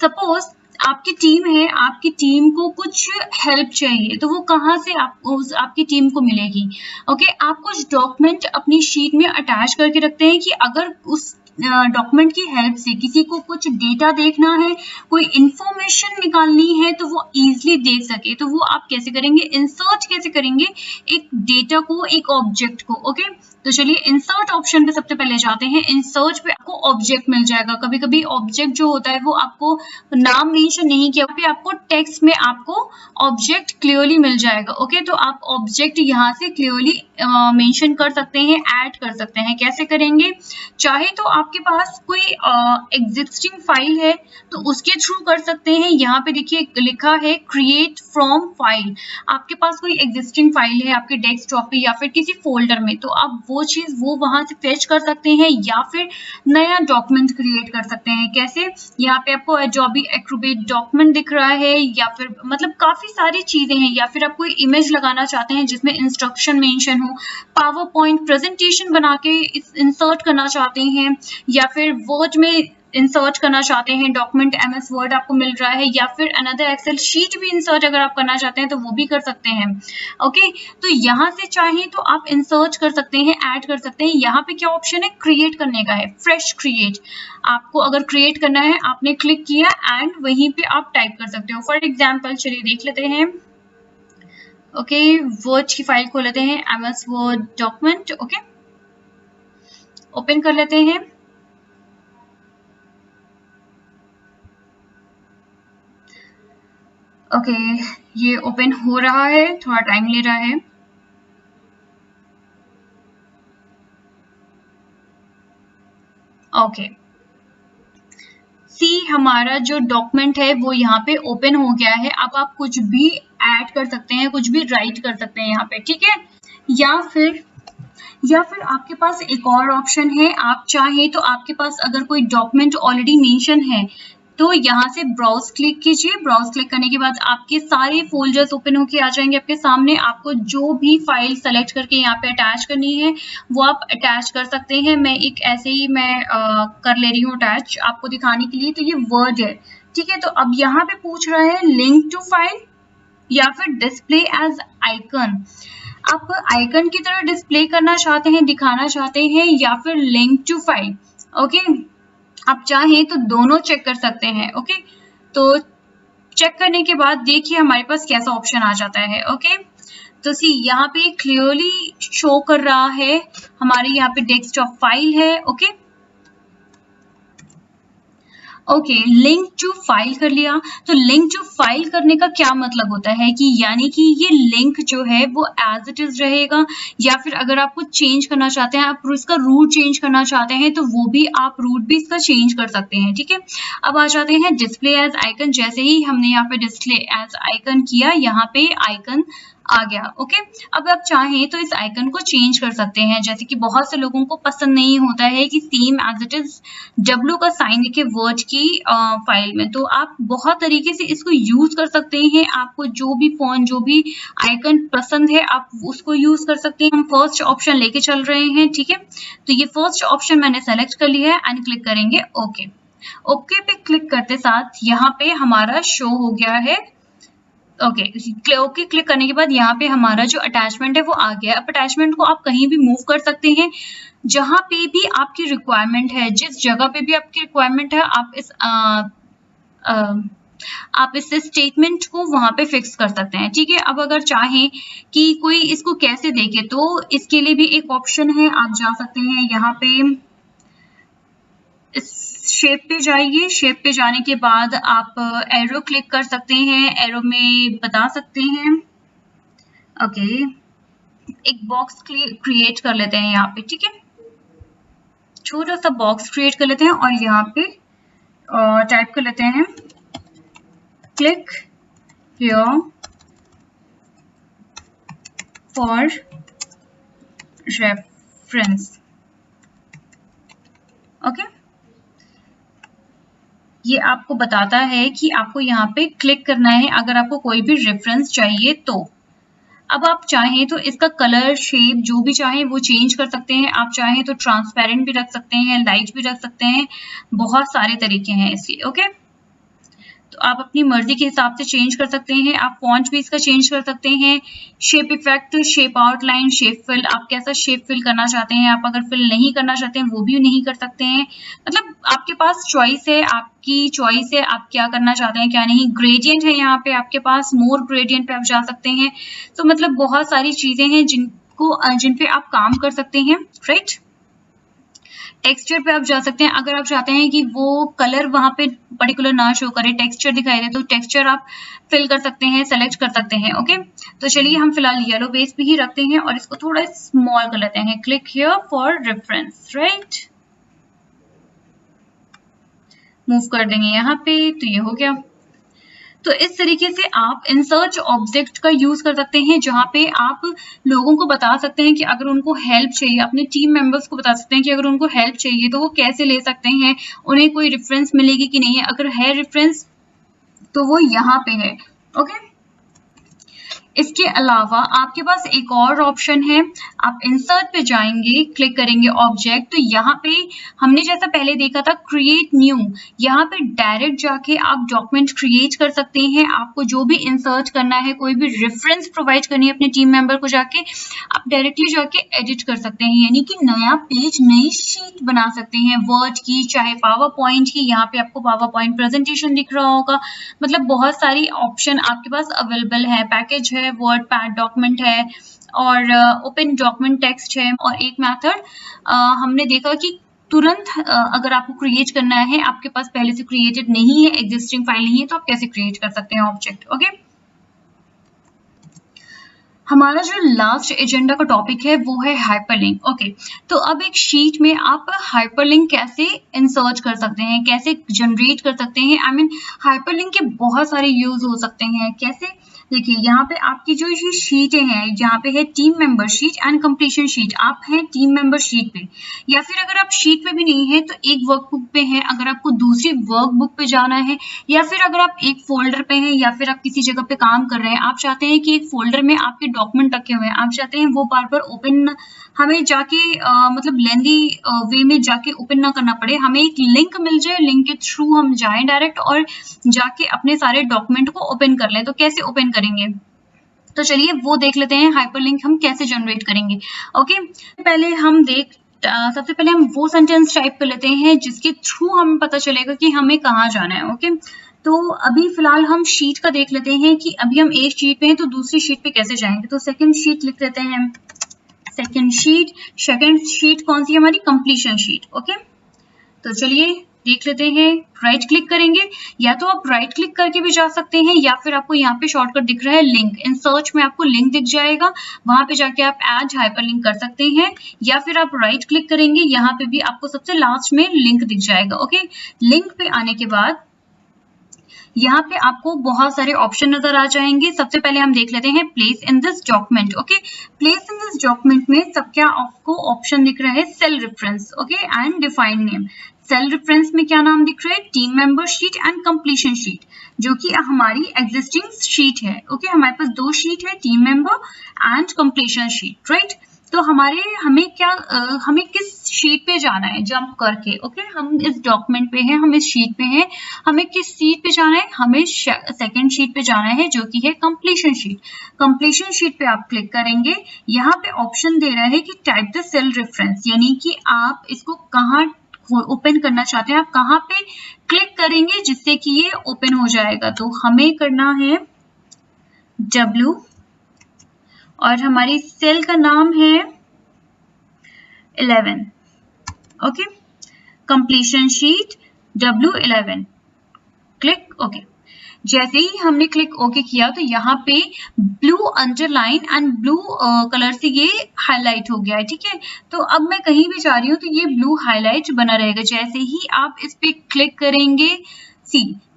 सपोज आपकी टीम है, आपकी टीम को कुछ हेल्प चाहिए, तो वो कहाँ से आपको आपकी टीम को मिलेगी, ओके। आप कुछ डॉक्यूमेंट अपनी शीट में अटैच करके रखते हैं कि अगर उस डॉक्यूमेंट की हेल्प से किसी को कुछ डेटा देखना है, कोई इंफॉर्मेशन निकालनी है, तो वो इजीली देख सके। तो वो आप कैसे करेंगे, इंसर्ट कैसे करेंगे एक डेटा को, एक ऑब्जेक्ट को, ओके। तो चलिए इंसर्ट ऑप्शन पे सबसे पहले जाते हैं। इंसर्ट पे आपको ऑब्जेक्ट मिल जाएगा। कभी कभी ऑब्जेक्ट जो होता है वो आपको नाम मेंशन नहीं किया, पे आपको टेक्स्ट में आपको ऑब्जेक्ट क्लियरली मिल जाएगा, ओके। तो आप ऑब्जेक्ट यहाँ से क्लियरली मेंशन कर सकते हैं, ऐड कर सकते हैं। कैसे करेंगे, चाहे तो आपके पास कोई एग्जिस्टिंग फाइल है तो उसके थ्रू कर सकते हैं। यहाँ पे देखिए लिखा है क्रिएट फ्रॉम फाइल, आपके पास कोई एग्जिस्टिंग फाइल है आपके डेस्कटॉप पे या फिर किसी फोल्डर में, तो आप वो चीज वो वहां से फेच कर सकते हैं या फिर नया डॉक्यूमेंट क्रिएट कर सकते हैं। कैसे, यहाँ पे आपको एडोबी एक्रोबेट डॉक्यूमेंट दिख रहा है या फिर मतलब काफी सारी चीजें हैं, या फिर आप कोई इमेज लगाना चाहते हैं जिसमें इंस्ट्रक्शन मेंशन हो, पावर पॉइंट प्रेजेंटेशन बना के इंसर्ट करना चाहते हैं, या फिर वर्ड में इंसर्ट करना चाहते हैं, डॉक्यूमेंट एमएस वर्ड आपको मिल रहा है, या फिर अनदर एक्सेल शीट भी इंसर्ट अगर आप करना चाहते हैं तो वो भी कर सकते हैं, ओके। तो यहाँ से चाहे तो आप इंसर्ट कर सकते हैं, ऐड कर सकते हैं। यहाँ पे क्या ऑप्शन है, क्रिएट करने का है, फ्रेश क्रिएट। आपको अगर क्रिएट करना है, आपने क्लिक किया एंड वहीं पे आप टाइप कर सकते हो। फॉर एग्जाम्पल चलिए देख लेते हैं, ओके वर्ड की फाइल खोल लेते हैं, MS word document, okay open कर लेते हैं। ओके ये ओपन हो रहा है, थोड़ा टाइम ले रहा है। ओके सी हमारा जो डॉक्यूमेंट है वो यहाँ पे ओपन हो गया है। अब आप कुछ भी ऐड कर सकते हैं, कुछ भी राइट कर सकते हैं यहाँ पे, ठीक है। या फिर आपके पास एक और ऑप्शन है, आप चाहें तो आपके पास अगर कोई डॉक्यूमेंट ऑलरेडी मेंशन है तो यहाँ से ब्राउज क्लिक कीजिए। ब्राउज क्लिक करने के बाद आपके सारे फोल्डर्स ओपन होके आ जाएंगे आपके सामने। आपको जो भी फाइल सेलेक्ट करके यहाँ पे अटैच करनी है वो आप अटैच कर सकते हैं। मैं एक ऐसे ही कर ले रही हूँ अटैच आपको दिखाने के लिए। तो ये वर्ड है, ठीक है। तो अब यहाँ पे पूछ रहा है लिंक टू फाइल या फिर डिस्प्ले एज आइकन। आप आइकन की तरह डिस्प्ले करना चाहते हैं, दिखाना चाहते हैं, या फिर लिंक टू फाइल, ओके। आप चाहें तो दोनों चेक कर सकते हैं, ओके। तो चेक करने के बाद देखिए हमारे पास कैसा ऑप्शन आ जाता है, ओके। तो सी यहाँ पे क्लियरली शो कर रहा है, हमारे यहाँ पे डेस्कटॉप फाइल है, okay. Okay, link to file कर लिया। तो लिंक टू फाइल करने का क्या मतलब होता है कि यानी कि ये लिंक जो है वो एज इट इज रहेगा, या फिर अगर आप कुछ चेंज करना चाहते हैं, आप इसका रूट चेंज करना चाहते हैं, तो वो भी आप रूट भी इसका चेंज कर सकते हैं। ठीक है, अब आ जाते हैं डिस्प्ले एज आइकन। जैसे ही हमने यहाँ पे डिस्प्ले एज आइकन किया, यहाँ पे आइकन आ गया। ओके, अब आप चाहें तो इस आइकन को चेंज कर सकते हैं। जैसे कि बहुत से लोगों को पसंद नहीं होता है कि same as it is W का साइन लिखे वर्ड की फाइल में, तो आप बहुत तरीके से इसको यूज कर सकते हैं। आपको जो भी फॉन्ट, जो भी आइकन पसंद है, आप उसको यूज कर सकते हैं। हम फर्स्ट ऑप्शन लेके चल रहे हैं। ठीक है, तो ये फर्स्ट ऑप्शन मैंने सेलेक्ट कर लिया है एंड क्लिक करेंगे ओके। ओके पे क्लिक करते साथ यहाँ पे हमारा शो हो गया है। ओके क्लिक करने के बाद यहाँ पे हमारा जो अटैचमेंट है वो आ गया। अब अटैचमेंट को आप कहीं भी मूव कर सकते हैं, जहां पे भी आपकी रिक्वायरमेंट है, जिस जगह पे भी आपकी रिक्वायरमेंट है, आप इस स्टेटमेंट को वहां पे फिक्स कर सकते हैं। ठीक है, अब अगर चाहें कि कोई इसको कैसे देखे, तो इसके लिए भी एक ऑप्शन है। आप जा सकते हैं यहाँ पे, इस शेप पे जाइए। शेप पे जाने के बाद आप एरो क्लिक कर सकते हैं, एरो में बता सकते हैं। ओके, एक बॉक्स क्रिएट कर लेते हैं यहाँ पे। ठीक है, छोटा सा बॉक्स क्रिएट कर लेते हैं और यहाँ पे टाइप कर लेते हैं click here for reference. Okay, ये आपको बताता है कि आपको यहाँ पे क्लिक करना है अगर आपको कोई भी रेफरेंस चाहिए तो। अब आप चाहें तो इसका कलर, शेप जो भी चाहें वो चेंज कर सकते हैं। आप चाहें तो ट्रांसपेरेंट भी रख सकते हैं, लाइट भी रख सकते हैं, बहुत सारे तरीके हैं इसके। ओके, तो आप अपनी मर्जी के हिसाब से चेंज कर सकते हैं। आप फॉन्ट भी इसका चेंज कर सकते हैं। Shape effect, shape outline, shape fill, आप कैसा शेप फिल करना चाहते हैं। आप अगर फिल नहीं करना चाहते हैं वो भी नहीं कर सकते हैं। मतलब आपके पास चॉइस है, आपकी चॉइस है आप क्या करना चाहते हैं क्या नहीं। ग्रेडियंट है यहाँ पे आपके पास, मोर ग्रेडियंट पे आप जा सकते हैं। तो मतलब बहुत सारी चीजें हैं जिन पे आप काम कर सकते हैं। राइट, टेक्सचर पे आप जा सकते हैं। अगर आप चाहते हैं कि वो कलर वहां पे पर्टिकुलर ना शो करे, टेक्सचर दिखाई दे, तो टेक्सचर आप फिल कर सकते हैं, सेलेक्ट कर सकते हैं। ओके, तो चलिए हम फिलहाल येलो बेस पे ही रखते हैं और इसको थोड़ा स्मॉल कर लेते हैं। Click here for reference. Right, move कर देंगे यहाँ पे, तो ये हो गया। तो इस तरीके से आप इंसर्ट ऑब्जेक्ट का यूज कर सकते हैं, जहां पे आप लोगों को बता सकते हैं कि अगर उनको हेल्प चाहिए, अपने टीम मेंबर्स को बता सकते हैं कि अगर उनको हेल्प चाहिए तो वो कैसे ले सकते हैं, उन्हें कोई रेफरेंस मिलेगी कि नहीं है। अगर है रेफरेंस तो वो यहाँ पे है। ओके, इसके अलावा आपके पास एक और ऑप्शन है। आप इंसर्ट पे जाएंगे, क्लिक करेंगे ऑब्जेक्ट, तो यहाँ पे हमने जैसा पहले देखा था क्रिएट न्यू, यहाँ पे डायरेक्ट जाके आप डॉक्यूमेंट क्रिएट कर सकते हैं। आपको जो भी इंसर्ट करना है, कोई भी रेफरेंस प्रोवाइड करनी है अपने टीम मेंबर को, जाके आप डायरेक्टली जाके एडिट कर सकते हैं, यानी कि नया पेज, नई शीट बना सकते हैं वर्ड की, चाहे पावर पॉइंट की। यहाँ पे आपको पावर पॉइंट प्रेजेंटेशन दिख रहा होगा। मतलब बहुत सारी ऑप्शन आपके पास अवेलेबल है। पैकेज है, वर्ड पैड डॉक्यूमेंट है, और ओपन डॉक्यूमेंट टेक्स्ट है। और एक मेथड हमने देखा कि तुरंत अगर आपको क्रिएट करना है, आपके पास पहले से क्रिएटेड नहीं है, एग्जिस्टिंग फाइल नहीं है, तो आप कैसे क्रिएट कर सकते हैं ऑब्जेक्ट। ओके, हमारा जो लास्ट एजेंडा का टॉपिक है वो है हाइपरलिंक। ओके, तो अब एक शीट में आप हाइपरलिंक कैसे इंसर्ट कर सकते हैं, कैसे जनरेट कर सकते हैं। आई मीन हाइपरलिंक के बहुत सारे यूज हो सकते हैं। कैसे, देखिए यहाँ पे आपकी जो ये शीटें हैं, यहाँ पे है team member sheet and completion sheet. आप हैं टीम मेंबर शीट पे, या फिर अगर आप शीट पे भी नहीं है तो एक वर्कबुक पे है। अगर आपको दूसरी वर्कबुक पे जाना है, या फिर अगर आप एक फोल्डर पे हैं, या फिर आप किसी जगह पे काम कर रहे हैं, आप चाहते हैं कि एक फोल्डर में आपके डॉक्यूमेंट रखे हुए हैं, आप चाहते हैं वो बार बार ओपन हमें जाके मतलब लेंदी वे में जाके ओपन ना करना पड़े, हमें एक लिंक मिल जाए, लिंक के थ्रू हम जाएं डायरेक्ट और जाके अपने सारे डॉक्यूमेंट को ओपन कर लें। तो कैसे ओपन करेंगे, तो चलिए वो देख लेते हैं हाइपरलिंक हम कैसे जनरेट करेंगे। ओके, पहले हम सबसे पहले हम वो सेंटेंस टाइप कर लेते हैं जिसके थ्रू हमें पता चलेगा कि हमें कहाँ जाना है। ओके, तो अभी फिलहाल हम शीट का देख लेते हैं कि अभी हम एक शीट पे हैं तो दूसरी शीट पे कैसे जाएंगे। तो सेकंड शीट लिख लेते हैं। सेकंड शीट कौन सी है हमारी, कंप्लीशन शीट। ओके, तो चलिए देख लेते हैं, राइट क्लिक करेंगे, या तो आप राइट क्लिक करके भी जा सकते हैं या फिर आपको यहाँ पे शॉर्टकट दिख रहा है लिंक, इन सर्च में आपको लिंक दिख जाएगा, वहां पे जाके आप ऐड हाइपरलिंक कर सकते हैं, या फिर आप राइट क्लिक करेंगे, यहाँ पे भी आपको सबसे लास्ट में लिंक दिख जाएगा। ओके, लिंक पे आने के बाद यहाँ पे आपको बहुत सारे ऑप्शन नजर आ जाएंगे। सबसे पहले हम देख लेते हैं place in this document. Okay, place in this document में सब क्या आपको ऑप्शन दिख रहा है, cell reference, okay, and defined name. Cell reference में क्या नाम दिख रहा है, team member sheet and completion sheet, जो कि हमारी एग्जिस्टिंग शीट है। ओके, हमारे पास 2 शीट है, team member and completion sheet, right. तो हमें किस शीट पे जाना है जंप करके। ओके, हम इस डॉक्यूमेंट पे हैं, हम इस शीट पे हैं, हमें किस शीट पे जाना है, हमें सेकंड शीट पे जाना है जो कि है कंप्लीशन शीट। कंप्लीशन शीट पे आप क्लिक करेंगे, यहाँ पे ऑप्शन दे रहा है कि टाइप द सेल रेफरेंस, यानी कि आप इसको कहाँ ओपन करना चाहते हैं, आप कहाँ पे क्लिक करेंगे जिससे कि ये ओपन हो जाएगा। तो हमें करना है W और हमारी सेल का नाम है 11। Okay, completion sheet W11, click okay. जैसे ही हमने क्लिक ओके किया तो यहाँ पे blue underline and blue colour से ये हाईलाइट हो गया है, ठीक है। तो अब मैं कहीं भी जा रही हूँ तो ये ब्लू हाईलाइट बना रहेगा। जैसे ही आप इस पे क्लिक करेंगे,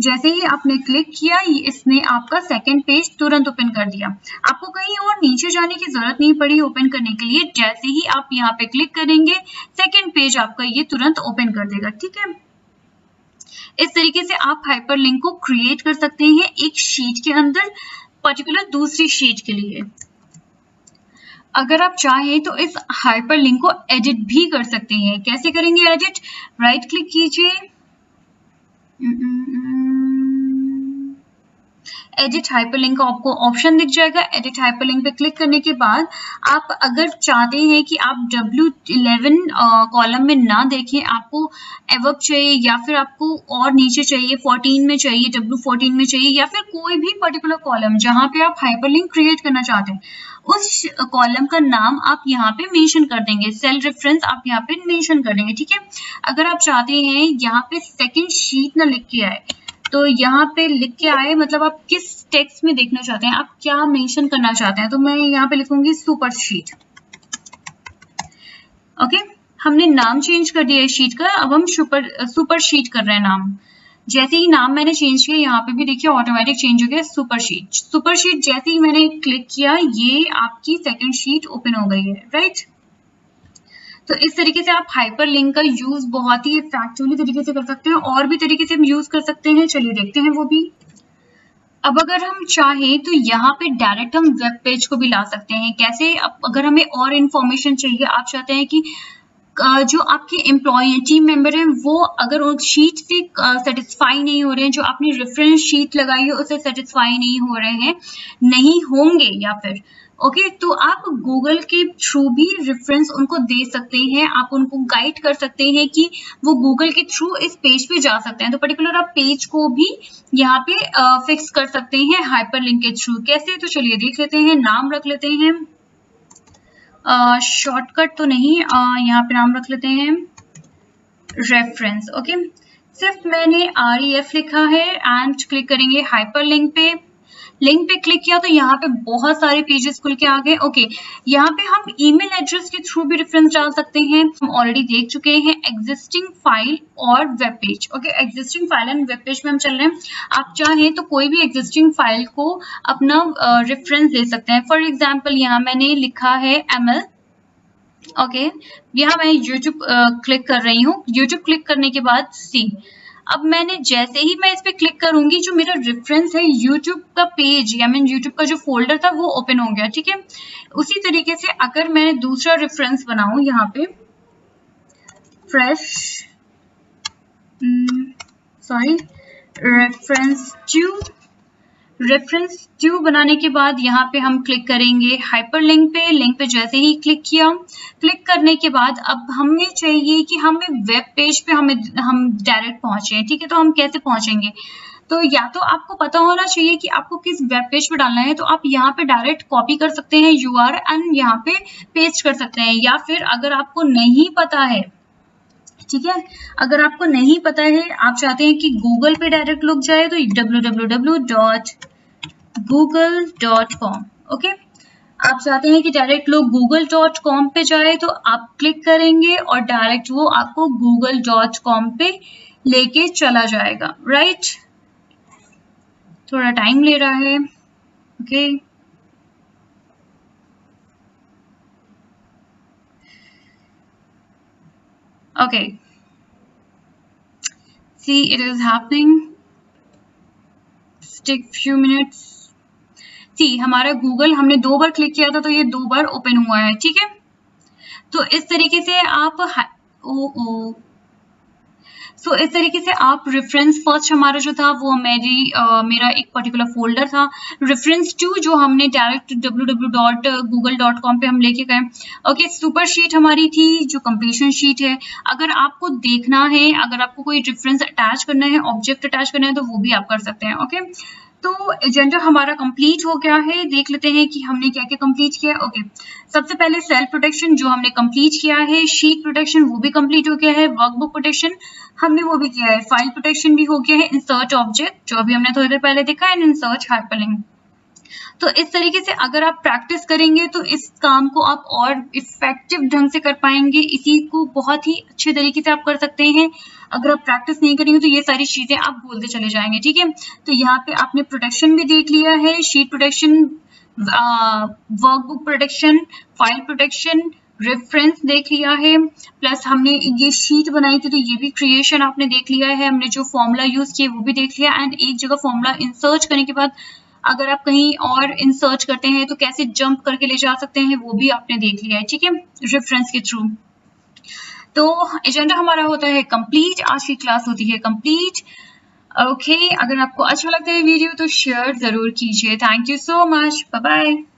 जैसे ही आपने क्लिक किया, इसने आपका सेकंड पेज तुरंत ओपन कर दिया। आपको कहीं और नीचे जाने की जरूरत नहीं पड़ी ओपन करने के लिए। जैसे ही आप यहाँ पे क्लिक करेंगे, सेकंड पेज आपका ये तुरंत ओपन कर देगा, ठीक है। इस तरीके से आप हाइपरलिंक को क्रिएट कर सकते हैं एक शीट के अंदर, पर्टिकुलर दूसरी शीट के लिए। अगर आप चाहें तो इस हाइपरलिंक को एडिट भी कर सकते हैं। कैसे करेंगे एडिट, राइट क्लिक कीजिए, एडिट हाइपरलिंक का आपको ऑप्शन दिख जाएगा। एडिट हाइपरलिंक पे क्लिक करने के बाद आप अगर चाहते हैं कि आप W11 कॉलम में ना देखें, आपको एवब चाहिए या फिर आपको और नीचे चाहिए, 14 में चाहिए, W14 में चाहिए, या फिर कोई भी पर्टिकुलर कॉलम जहां पे आप हाइपरलिंक क्रिएट करना चाहते हैं, उस कॉलम का नाम आप यहाँ पे मेंशन कर देंगे, सेल रेफरेंस आप यहाँ पे मेंशन कर देंगे, ठीक है। अगर आप चाहते हैं यहाँ पे सेकंड शीट ना लिख के आए, तो यहाँ पे लिख के आए, मतलब आप किस टेक्स्ट में देखना चाहते हैं, आप क्या मेंशन करना चाहते हैं, तो मैं यहाँ पे लिखूंगी सुपर शीट। ओके, हमने नाम चेंज कर दिया है शीट का, अब हम सुपर शीट कर रहे हैं नाम। जैसे ही नाम मैंने चेंज किया, यहाँ पे भी देखिए ऑटोमेटिक चेंज हो गया सुपर शीट। सुपर शीट जैसे ही मैंने क्लिक किया, ये आपकी सेकंड शीट ओपन हो गई है, राइट। तो इस तरीके से आप हाइपरलिंक का यूज बहुत ही इफेक्टिवली तरीके से कर सकते हैं, और भी तरीके से हम यूज कर सकते हैं, चलिए देखते हैं वो भी। अब अगर हम चाहें तो यहाँ पे डायरेक्ट हम वेब पेज को भी ला सकते हैं। कैसे, अब अगर हमें और इन्फॉर्मेशन चाहिए, आप चाहते हैं कि जो आपके एम्प्लॉय टीम मेंबर हैं वो अगर उस शीट से सेटिस्फाई नहीं हो रहे हैं, जो आपने रेफरेंस शीट लगाई है उससे सेटिस्फाई नहीं हो रहे हैं, नहीं होंगे, या फिर ओके, तो आप गूगल के थ्रू भी रेफरेंस उनको दे सकते हैं, आप उनको गाइड कर सकते हैं कि वो गूगल के थ्रू इस पेज पे जा सकते हैं। तो पर्टिकुलर आप पेज को भी यहाँ पे फिक्स कर सकते हैं हाइपरलिंक के थ्रू। कैसे, तो चलिए देख लेते हैं। नाम रख लेते हैं, शॉर्टकट तो नहीं, यहाँ पे नाम रख लेते हैं रेफरेंस। ओके, सिर्फ मैंने REF लिखा है एंड क्लिक करेंगे हाइपरलिंक पे। लिंक पे क्लिक किया तो यहाँ पे बहुत सारे पेजेस खुल के आ गए। ओके, यहाँ पे हम ईमेल एड्रेस के थ्रू भी रेफरेंस डाल सकते हैं, हम ऑलरेडी देख चुके हैं। एग्जिस्टिंग फाइल और web page, okay, existing file and web page में हम चल रहे हैं। आप चाहें तो कोई भी एग्जिस्टिंग फाइल को अपना रेफरेंस दे सकते हैं। फॉर एग्जाम्पल यहाँ मैंने लिखा है ML, ओके, यहाँ मैं YouTube क्लिक कर रही हूँ। YouTube क्लिक करने के बाद अब मैंने जैसे ही मैं इस पे क्लिक करूंगी, जो मेरा रेफरेंस है YouTube का पेज या मैं YouTube का जो फोल्डर था वो ओपन हो गया, ठीक है। उसी तरीके से अगर मैंने दूसरा रेफरेंस बनाऊं, यहाँ पे रेफरेंस टू बनाने के बाद यहाँ पे हम क्लिक करेंगे हाइपरलिंक पे। लिंक पे जैसे ही क्लिक किया, क्लिक करने के बाद अब हमें चाहिए कि हमें वेब पेज पे हम डायरेक्ट पहुंचे, ठीक है। तो हम कैसे पहुंचेंगे, तो या तो आपको पता होना चाहिए कि आपको किस वेब पेज पे डालना है, तो आप यहाँ पे डायरेक्ट कॉपी कर सकते हैं URL एंड यहाँ पे पेस्ट कर सकते हैं। या फिर अगर आपको नहीं पता है ठीक है। अगर आपको नहीं पता है, आप चाहते हैं कि गूगल पे डायरेक्ट लोग जाए, तो www.google.com। ओके, आप चाहते हैं कि डायरेक्ट लोग google.com पे जाए, तो आप क्लिक करेंगे और डायरेक्ट वो आपको google.com पे लेके चला जाएगा, राइट। थोड़ा टाइम ले रहा है, okay. Okay, see it is happening, take few minutes। सी हमारा गूगल हमने 2 बार क्लिक किया था, तो ये 2 बार ओपन हुआ है, ठीक है। तो इस तरीके से आप इस तरीके से आप रेफरेंस फर्स्ट हमारा जो था वो मेरा एक पर्टिकुलर फोल्डर था। रेफरेंस 2 जो हमने डायरेक्ट www.google.com पे हम लेके गए। ओके, सुपर शीट हमारी थी जो कंप्लीशन शीट है। अगर आपको देखना है, अगर आपको कोई रेफरेंस अटैच करना है, ऑब्जेक्ट अटैच करना है, तो वो भी आप कर सकते हैं। ओके, तो एजेंडा हमारा कंप्लीट हो गया है। देख लेते हैं कि हमने क्या क्या कंप्लीट किया है। ओके, सबसे पहले सेल प्रोटेक्शन जो हमने कंप्लीट किया है, शीट प्रोटेक्शन वो भी कंप्लीट हो गया है, वर्कबुक प्रोटेक्शन हमने वो भी किया है, फाइल प्रोटेक्शन भी हो गया है, इंसर्ट ऑब्जेक्ट जो अभी हमने थोड़ी देर पहले देखा है, इंसर्ट हाइपरलिंक। तो इस तरीके से अगर आप प्रैक्टिस करेंगे तो इस काम को आप और इफेक्टिव ढंग से कर पाएंगे। इसी को बहुत ही अच्छे तरीके से आप कर सकते हैं। अगर आप प्रैक्टिस नहीं करेंगे तो ये सारी चीजें आप बोलते चले जाएंगे, ठीक है। तो यहाँ पे आपने प्रोटेक्शन भी देख लिया है, sheet protection, workbook protection, file protection, reference देख लिया है, प्लस हमने ये शीट बनाई थी तो ये भी क्रिएशन आपने देख लिया है, हमने जो फॉर्मूला यूज किया वो भी देख लिया। एंड एक जगह फॉर्मूला इंसर्ट करने के बाद अगर आप कहीं और इंसर्च करते हैं तो कैसे जंप करके ले जा सकते हैं वो भी आपने देख लिया है, ठीक है, रेफरेंस के थ्रू। तो एजेंडा हमारा होता है कंप्लीट, आज की क्लास होती है कंप्लीट। ओके, अगर आपको अच्छा लगता है वीडियो तो शेयर जरूर कीजिए। Thank you so much, bye bye.